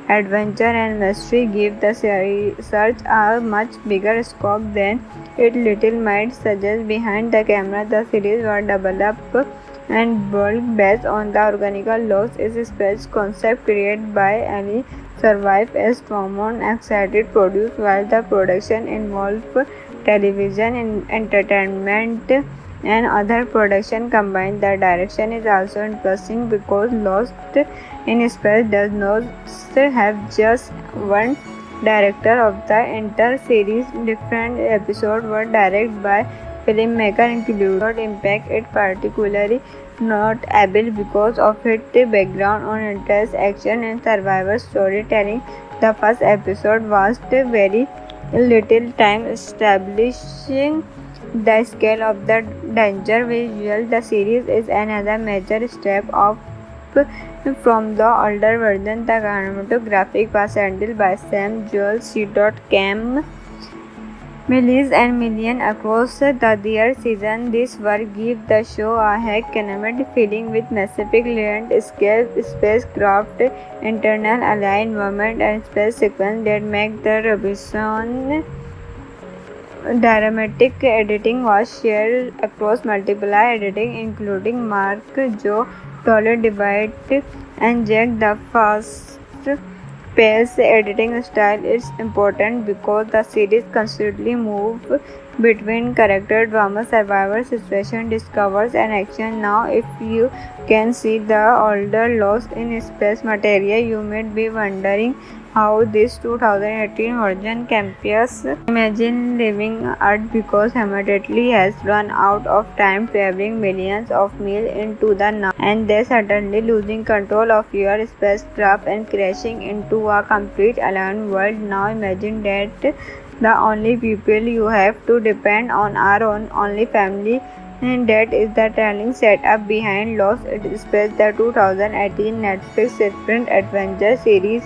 adventure, and mystery give the search a much bigger scope than it little might suggest. Behind the camera, the series was developed and built based on the organic laws is a space concept created by Ali survive as Tromon excited produced while the production involved television and entertainment and other production combined. The direction is also interesting because Lost in Space does not have just one director of the entire series. Different episodes were directed by filmmaker included impact. It particularly notable because of its background on intense action and survivor storytelling. The first episode was very little time establishing the scale of the danger visual. The series is another major step up from the older version. The cinematography was handled by Sam Joel, C.Cam millions and millions across the their season. This work gives the show a high cinematic feeling with massive landscape, spacecraft, internal aligned environment, and space sequence that make the Robinson dramatic. Editing was shared across multiple editing including Mark, Joe, Toller, Divide, and Jack. The fast paced editing style is important because the series constantly moves between character drama, survivor situation, discovers, and action. Now, if you can see the older Lost in Space material, you may be wondering how this 2018 version compares. Imagine living Earth because humanity has run out of time traveling millions of miles into the now, and then suddenly losing control of your spacecraft and crashing into a complete alien world. Now imagine that the only people you have to depend on are only family, and that is the telling setup behind Lost in Space, the 2018 Netflix sprint adventure series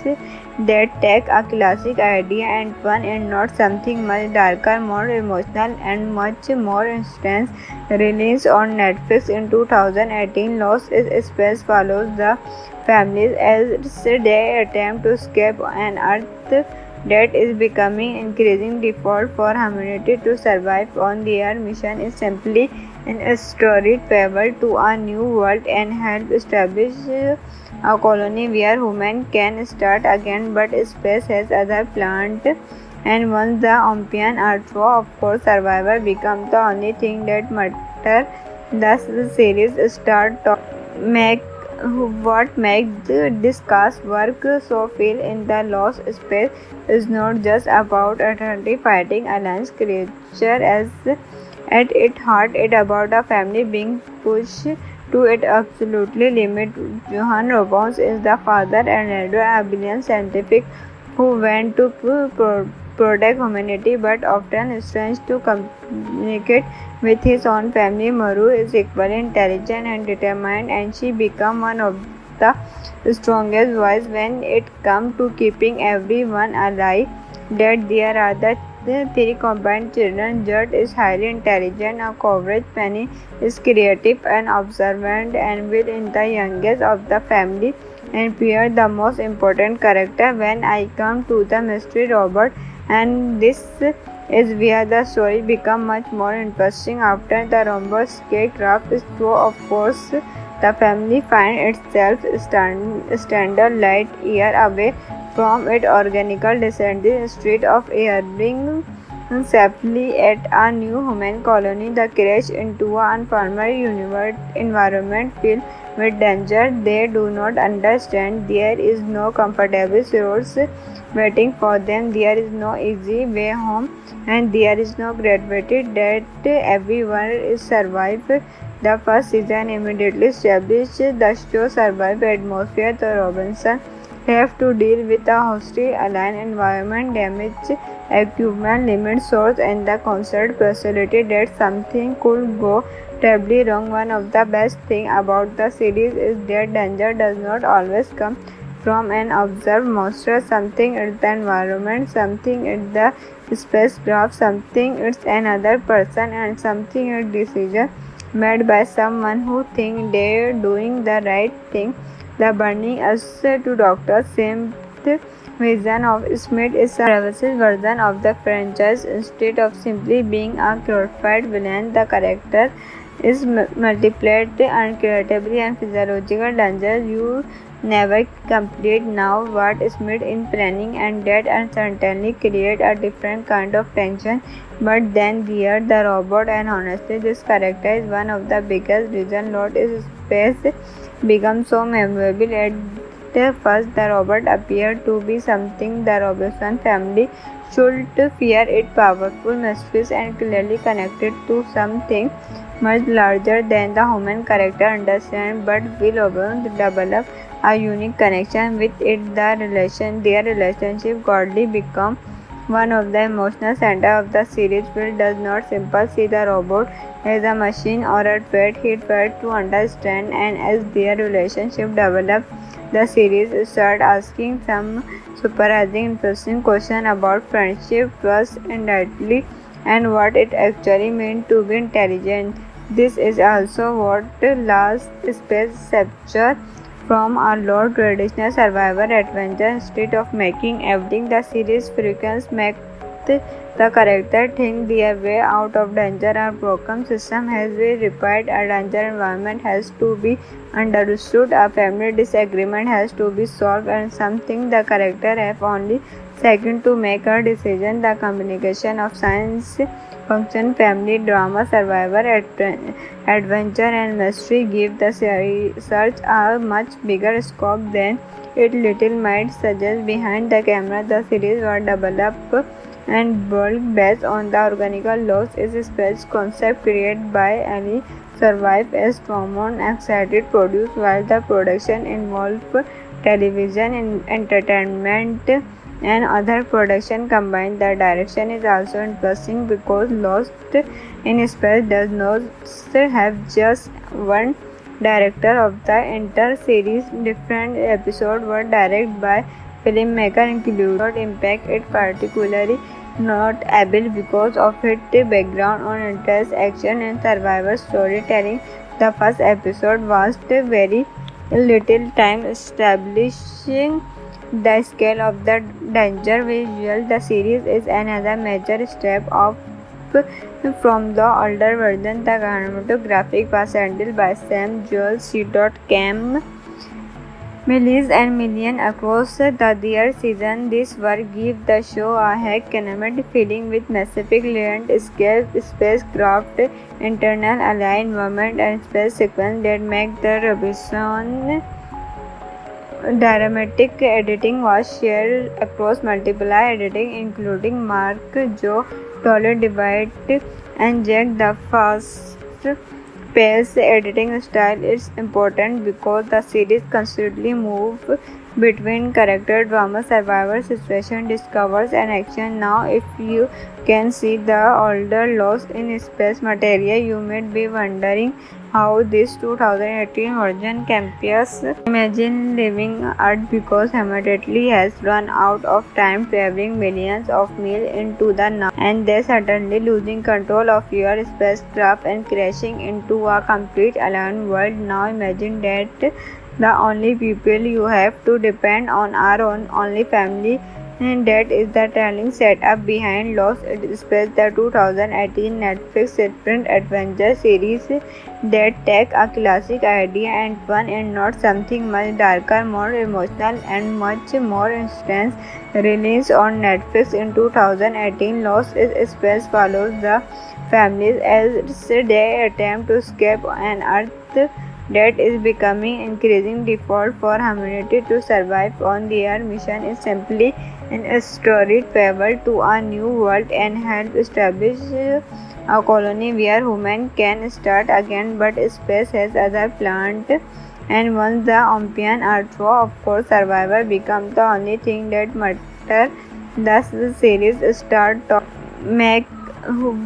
that take a classic idea and fun and not something much darker, more emotional, and much more intense. Released on Netflix in 2018, Lost in Space follows the families as they attempt to escape an Earth that is becoming increasingly default for humanity to survive on. Their mission is simply a storied travel to a new world and help establish a colony where humans can start again, but space has other plans. And once the Olympian Earth, of course, survival becomes the only thing that matters. Thus, the series start to make what makes this cast work so feel in the Lost Space is not just about eternity fighting alliance creature as at its heart it about a family being pushed to its absolutely limit. Johan Robbins is the father and a brilliant scientific who went to protect humanity but often strains to communicate with his own family. Maru is equally intelligent and determined, and she becomes one of the strongest voices when it comes to keeping everyone alive. That there are the three combined children. Judd is highly intelligent, a coverage. Penny is creative and observant, and Will is the youngest of the family, and Pierre the most important character. When I come to the mystery robot, and this is where the story becomes much more interesting. After the robot spacecraft is through, of course, the family finds itself standard light year away from its organical descendant instead of hearing safely at a new human colony. The crash into an unfamiliar environment filled with danger they do not understand. There is no comfortable roads waiting for them. There is no easy way home, and there is no gravity that everyone is survived. The first season immediately established the show's survival atmosphere. The Robinson have to deal with a hostile alien environment, damaged equipment, limited source, and the constant possibility that something could go terribly wrong. One of the best things about the series is that danger does not always come from an observed monster. Something it's the environment, something it's the spacecraft, something it's another person, and something it's decision made by someone who think they're doing the right thing. The burning us to Dr. Smith's vision of Smith is a progressive version of the franchise. Instead of simply being a glorified villain, the character is multiplied uncreatively and physiological danger you never complete. Now what Smith in planning, and that uncertainty create a different kind of tension. But then there the robot, and honestly this character is one of the biggest reason Lost in Space becomes so memorable. At first the robot appeared to be something the Robinson family should fear. It powerful, mysterious, and clearly connected to something much larger than the human character understand. But will develop a unique connection with it. Their relationship godly become one of the emotional center of the series. Will does not simply see the robot as a machine or a pet. He tried to understand, and as their relationship develops, the series start asking some surprising, interesting questions about friendship, trust, identity, and what it actually means to be intelligent. This is also what Lost Space captures from a lot traditional survival adventure. Instead of making everything the series frequency make the character think their way out of danger. A broken system has been repaired, a danger environment has to be understood, a family disagreement has to be solved, and something the character have only second to make a decision. The combination of science function, family drama, survivor, adventure, and mystery give the search a much bigger scope than it little might suggest. Behind the camera, the series was developed and built based on the organic Lost in Space concept created by Ali Survive as Tremont excited produced. While the production involved television and entertainment and other production combined, the direction is also interesting because Lost in Space does not have just one director of the entire series. Different episodes were directed by filmmaker include impact it particularly notable because of its background on intense action and survival storytelling. The first episode was very little time establishing the scale of the danger visual. The series is another major step up from the older version. The cinematography was handled by Sam Joel, C.Cam Millies and million across the their season. This work gives the show a high cinematic feeling with massive landscape, spacecraft, internal alien environment, and space sequence that make the Robinson dramatic. Editing was shared across multiple editing including Mark, Joe, Toller, Divide, and Jack. The fast paced editing style is important because the series constantly moves between character drama, survival situation, discovers, and action. Now if you can see the older Lost in Space material, you may be wondering how this 2018 version compares. Imagine living Earth because humanity has run out of time traveling millions of miles into the now, and then suddenly losing control of your spacecraft and crashing into a complete alien world. Now imagine that the only people you have to depend on are only family And that is the telling setup behind Lost in Space, the 2018 Netflix sprint adventure series that take a classic idea and turn it not something much darker, more emotional, and much more intense. Released on Netflix in 2018, Lost in Space follows the families as they attempt to escape an Earth that is becoming increasing default for humanity to survive on. Their mission is simply an storied travel to a new world and help establish a colony where humans can start again, but space has other plans. And once the Olympian Earth, of course, survival becomes the only thing that matters. Thus, the series start to make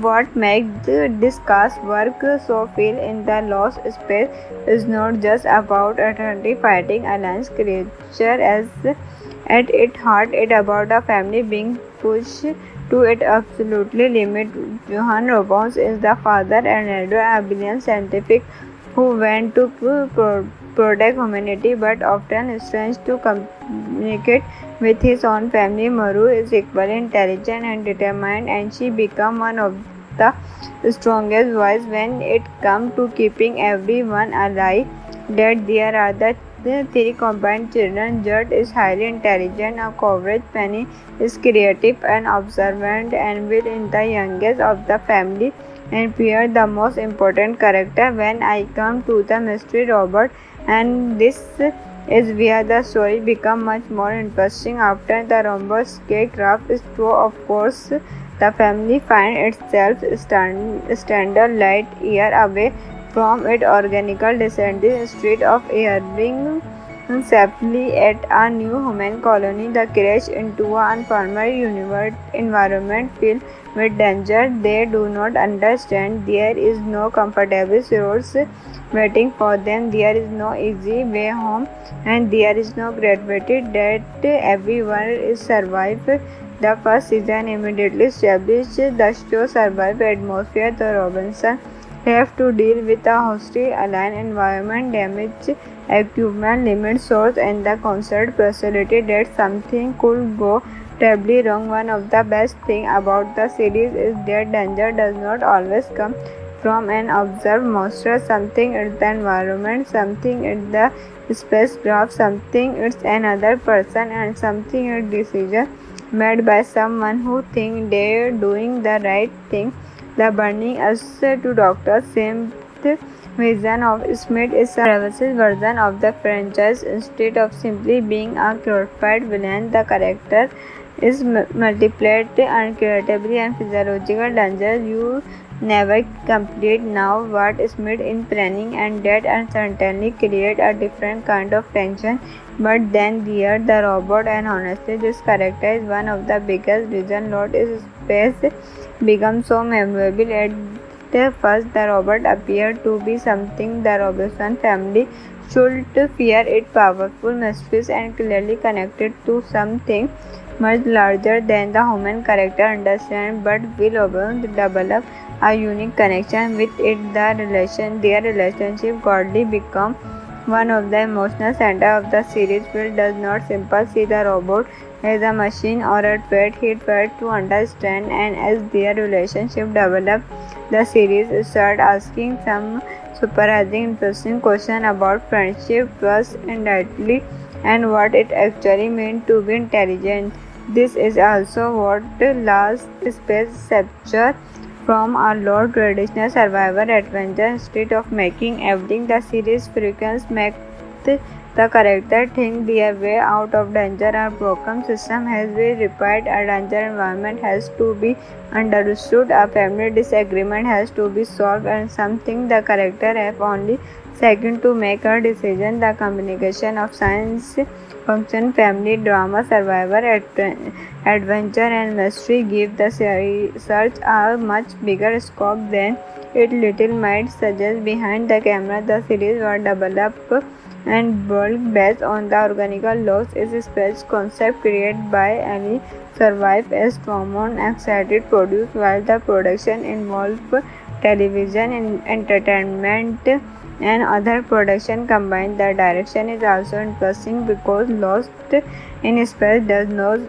what makes this cast work so feel in the Lost Space is not just about eternity fighting alliance creature as at its heart it about a family being pushed to its absolutely limit. Johan Robbins is the father and elder, a brilliant scientific who went to protect humanity but often strains to communicate with his own family. Maru is equally intelligent and determined, and she becomes one of the strongest voices when it comes to keeping everyone alive. That there are the three combined children. Judd is highly intelligent, a coverage. Penny is creative and observant, and Will is the youngest of the family, and Pierre the most important character. When I come to the mystery robot, and this is where the story becomes much more interesting. After the robot scarecraft is true, of course, the family finds itself standard light year away from its organical descendants instead of airing safely at a new human colony. The crash into an unfamiliar environment filled with danger they do not understand. There is no comfortable roads waiting for them. There is no easy way home, and there is no gravity that everyone is survived. The first season immediately established the show's survival atmosphere. The Robinson have to deal with a hostile alien environment, damaged equipment, limited source, and the constant possibility that something could go terribly wrong. One of the best things about the series is that danger does not always come from an observed monster. Something it's the environment, something it's the spacecraft, something it's another person, and something it's decision made by someone who thinks they're doing the right thing. The burning us to Dr. Smith's vision of Smith is a revised version of the franchise. Instead of simply being a glorified villain, the character is multiplied uncreatably and physiological danger you never complete. Now what Smith in planning, and that certainly create a different kind of tension. But then there the robot, and honestly this character is one of the biggest reasons Lost in Space becomes so memorable. At first the robot appeared to be something the Robinson family should fear. It powerful, mysterious, and clearly connected to something much larger than the human character understand. But Will Robinson develop a unique connection with it. Their relationship godly become one of the emotional center of the series. Will does not simply see the robot as a machine or a threat. He tries to understand, and as their relationship develops, the series start asking some surprising, interesting questions about friendship, trust, identity, and what it actually means to be intelligent. This is also what Lost Space separates from a lot traditional survival adventure. Instead of making everything the series frequency makes the character think their way out of danger. A broken system has been repaired, a danger environment has to be understood, a family disagreement has to be solved, and something the character have only second to make a decision. The combination of science function, family drama, survivor, adventure, and mystery give the search a much bigger scope than it little might suggest. Behind the camera, the series was developed and built based on the organical Lost in Space concept created by Ali Survive as Tromon excited produced. While the production involved television and entertainment and other production combined. The direction is also interesting because Lost in Space does not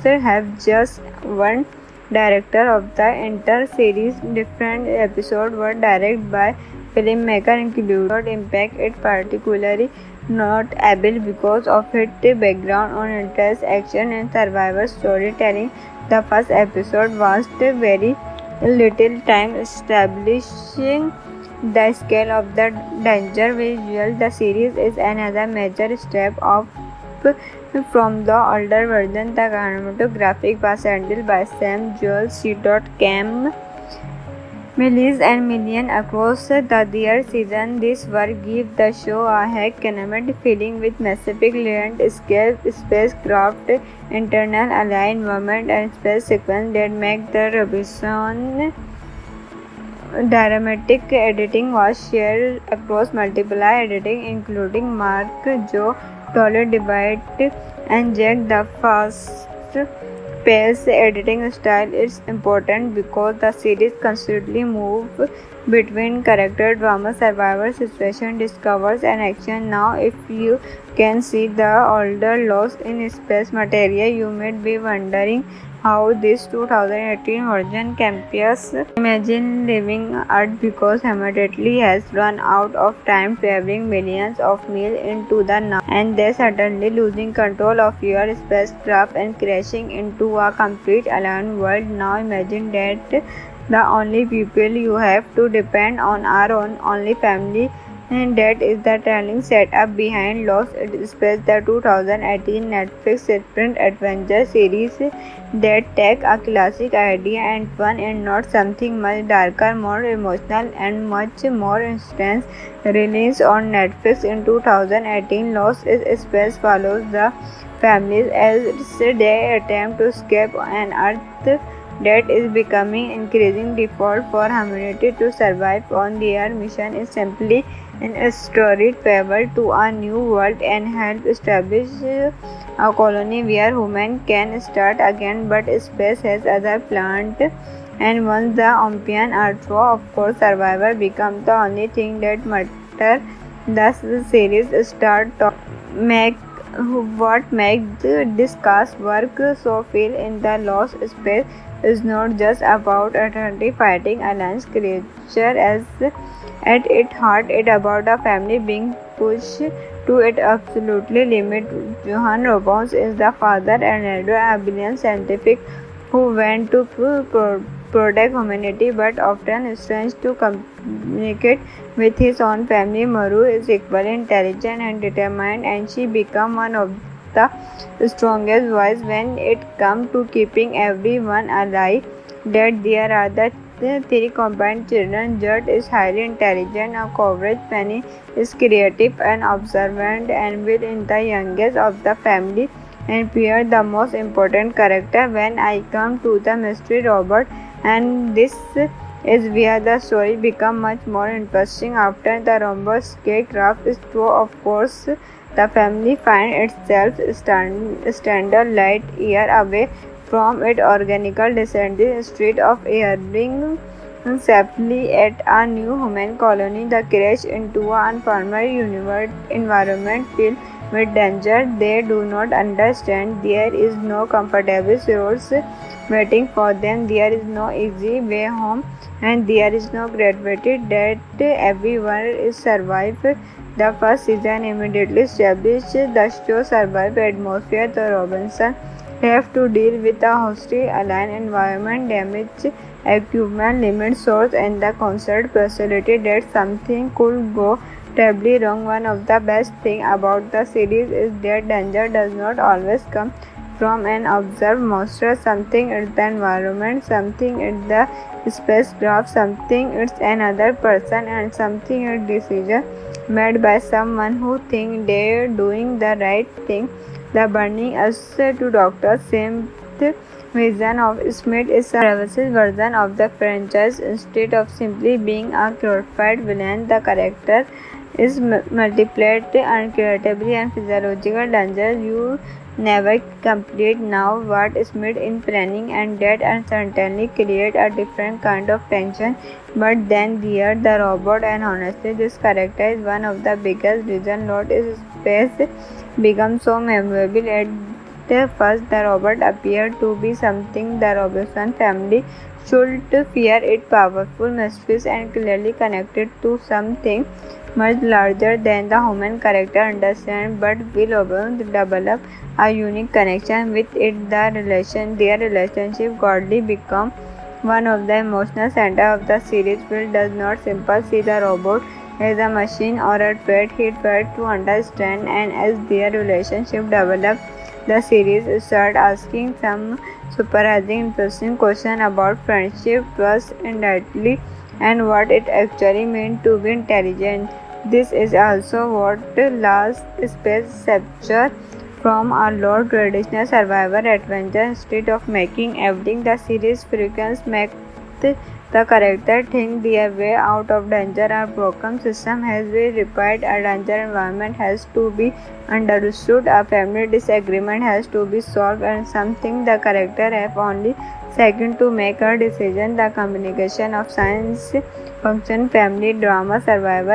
have just one director of the entire series. Different episodes were directed by filmmaker include Impact. It particularly notable because of its background on interest, action and survivor storytelling. The first episode wasted very little time establishing the scale of the danger visual. The series is another major step up from the older version. The cinematography was handled by Sam Joel, Cam Millies and millions across the third season. This work gives the show a high cinematic feeling with massive landscape, spacecraft, internal aligned environment, and space sequence that make the Robinson. Dramatic editing was shared across multiple editing, including Mark, Joe, Tolle Devitt, and Jack. The fast-paced editing style is important because the series constantly moves between character drama, survivor situation, discovers, and action. Now, if you can see the older Lost in Space material, you may be wondering how this 2018 version compares. Imagine living Earth because humanity has run out of time traveling millions of miles into the now, and they suddenly losing control of your spacecraft and crashing into a complete alien world. Now imagine that the only people you have to depend on are only family, and that is the telling setup behind Lost in Space, the 2018 Netflix sprint adventure series that take a classic idea and fun and not something much darker, more emotional, and much more intense. Released on Netflix in 2018, Lost in Space follows the families as they attempt to escape an Earth that is becoming increasingly difficult for humanity to survive on. Their mission is simply a storied travel to a new world and help establish a colony where humans can start again, but space has other plans. And once the Olympian Earth War, of course, survival becomes the only thing that matters. Thus, the series start to make what makes this cast work so feel in the Lost Space is not just about eternity fighting alliance creature. As at its heart, it about a family being pushed to its absolutely limit. Johan Robbins is the father and elder, a brilliant scientific who went to protect humanity but often strains to communicate with his own family. Maru is equally intelligent and determined, and she becomes one of the strongest voice when it comes to keeping everyone alive. That there are the three combined children. Judd is highly intelligent and courage. Penny is creative and observant and will in the youngest of the family, and Pierre the most important character. When I come to the mystery Robert, and this is where the story becomes much more interesting. After the Robert's craft is true, of course, the family finds itself standard light year away from its organical descendant street of airing safely at a new human colony. The crash into an unfamiliar environment filled with danger they do not understand. There is no comfortable roads waiting for them. There is no easy way home, and there is no gravity that everyone is survived. The first season immediately established the show survive atmosphere. The Robinson have to deal with a hostile alien environment, damage equipment, limit source, and the concert facility that something could go terribly wrong. One of the best things about the series is that danger does not always come from an observed monster. Something it's the environment, something it's the spacecraft, something it's another person, and something it's decision made by someone who think they're doing the right thing. The burning us to Dr. Smith's vision of Smith is a revised version of the franchise. Instead of simply being a glorified villain, the character is multiplied uncreatively and physiological danger. You never complete. Now what is mid in planning, and that uncertainty create a different kind of tension. But then there the robot, and honestly this character is one of the biggest reason Lost is Space becomes so memorable. At first the robot appeared to be something the Robinson family should fear. It powerful, mysterious, and clearly connected to something much larger than the human character understand. But will develop a unique connection with it. Their relationship godly become one of the emotional center of the series. Will does not simply see the robot as a machine or a threat. He tried to understand, and as their relationship developed, the series started asking some surprising, interesting questions about friendship, trust, and what it actually meant to be intelligent. This is also what Last Space captured from a lot traditional survivor adventure. Instead of making everything the series frequency make the character think their way out of danger. A broken system has been repaired, a danger environment has to be understood, a family disagreement has to be solved, and something the character have only second to make a decision. The combination of science function, family drama, survivor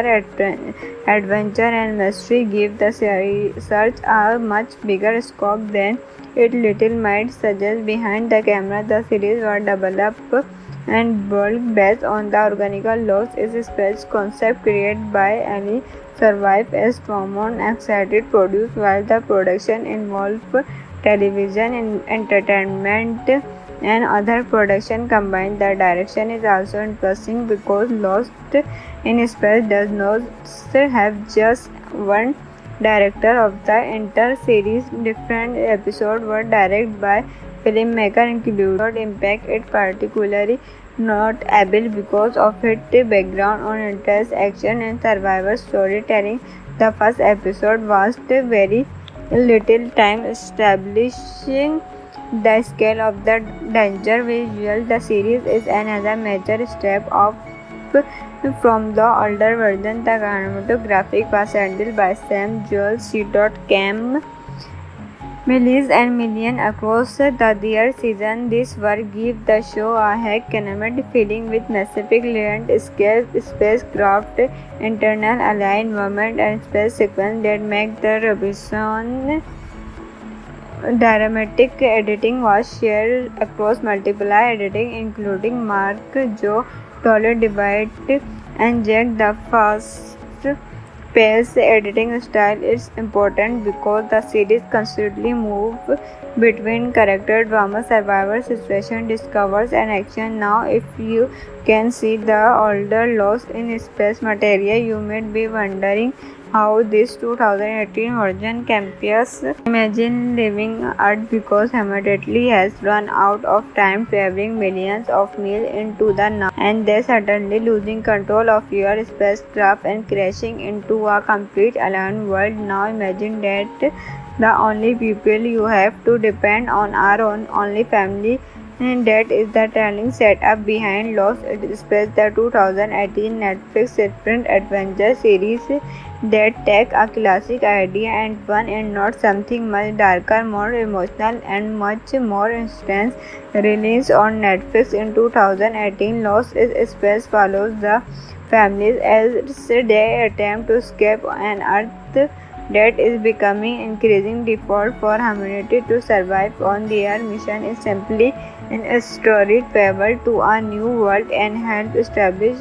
adventure, and mystery give the search a much bigger scope than it little might suggest. Behind the camera, the series was developed and built based on the organical Lost is Space concept created by Ali Survive as Common excited produced, while the production involved television and entertainment and other production combined. The direction is also interesting because Lost in Space does not have just one director of the entire series. Different episodes were directed by filmmaker included impact. It particularly notable because of its background on intense action and survivor storytelling. The first episode was very little time establishing the scale of the danger visual. The series is another major step up from the older version. The cinematography was handled by Sam Joel, C.Cam Millies and million across the their season. This work give the show a high cinematic feeling with massive landscape, spacecraft, internal alien environment, and space sequence that make the Robinson dramatic. Editing was shared across multiple editing including Mark, Joe, Toller, Divide, and Jack. The fast paced editing style is important because the series constantly moves between character drama, survivor situation, discovers, and action. Now, if you can see the older Lost in Space material, you may be wondering how this 2018 version compares. Imagine living Earth because humanity has run out of time traveling millions of miles into the now, and then suddenly losing control of your spacecraft and crashing into a complete alien world. Now imagine that the only people you have to depend on are only family, and that is the telling setup behind Lost in Space, the 2018 Netflix different adventure series that take a classic idea and fun and not something much darker, more emotional, and much more intense. Released on Netflix in 2018, Lost in Space follows the families as they attempt to escape an Earth that is becoming increasing default for humanity to survive on. Their mission is simply a storied travel to a new world and help establish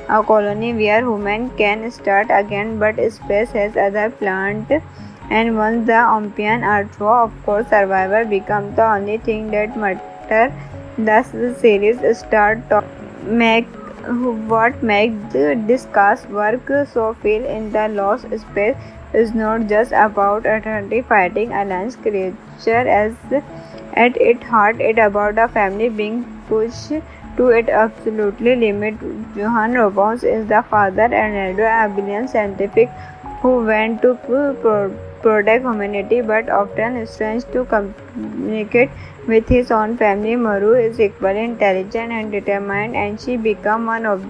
a colony where humans can start again, but space has other plans. And once the Olympian Earth war, of course, survival becomes the only thing that matters. Thus, the series start to make what makes this cast work so feel in the Lost Space is not just about eternity fighting alliance creature as at its heart. It about a family being pushed to its absolutely limit. Johan Robbins is the father and elder, a brilliant scientific who went to protect humanity but often strains to communicate with his own family. Maru is equally intelligent and determined, and she becomes one of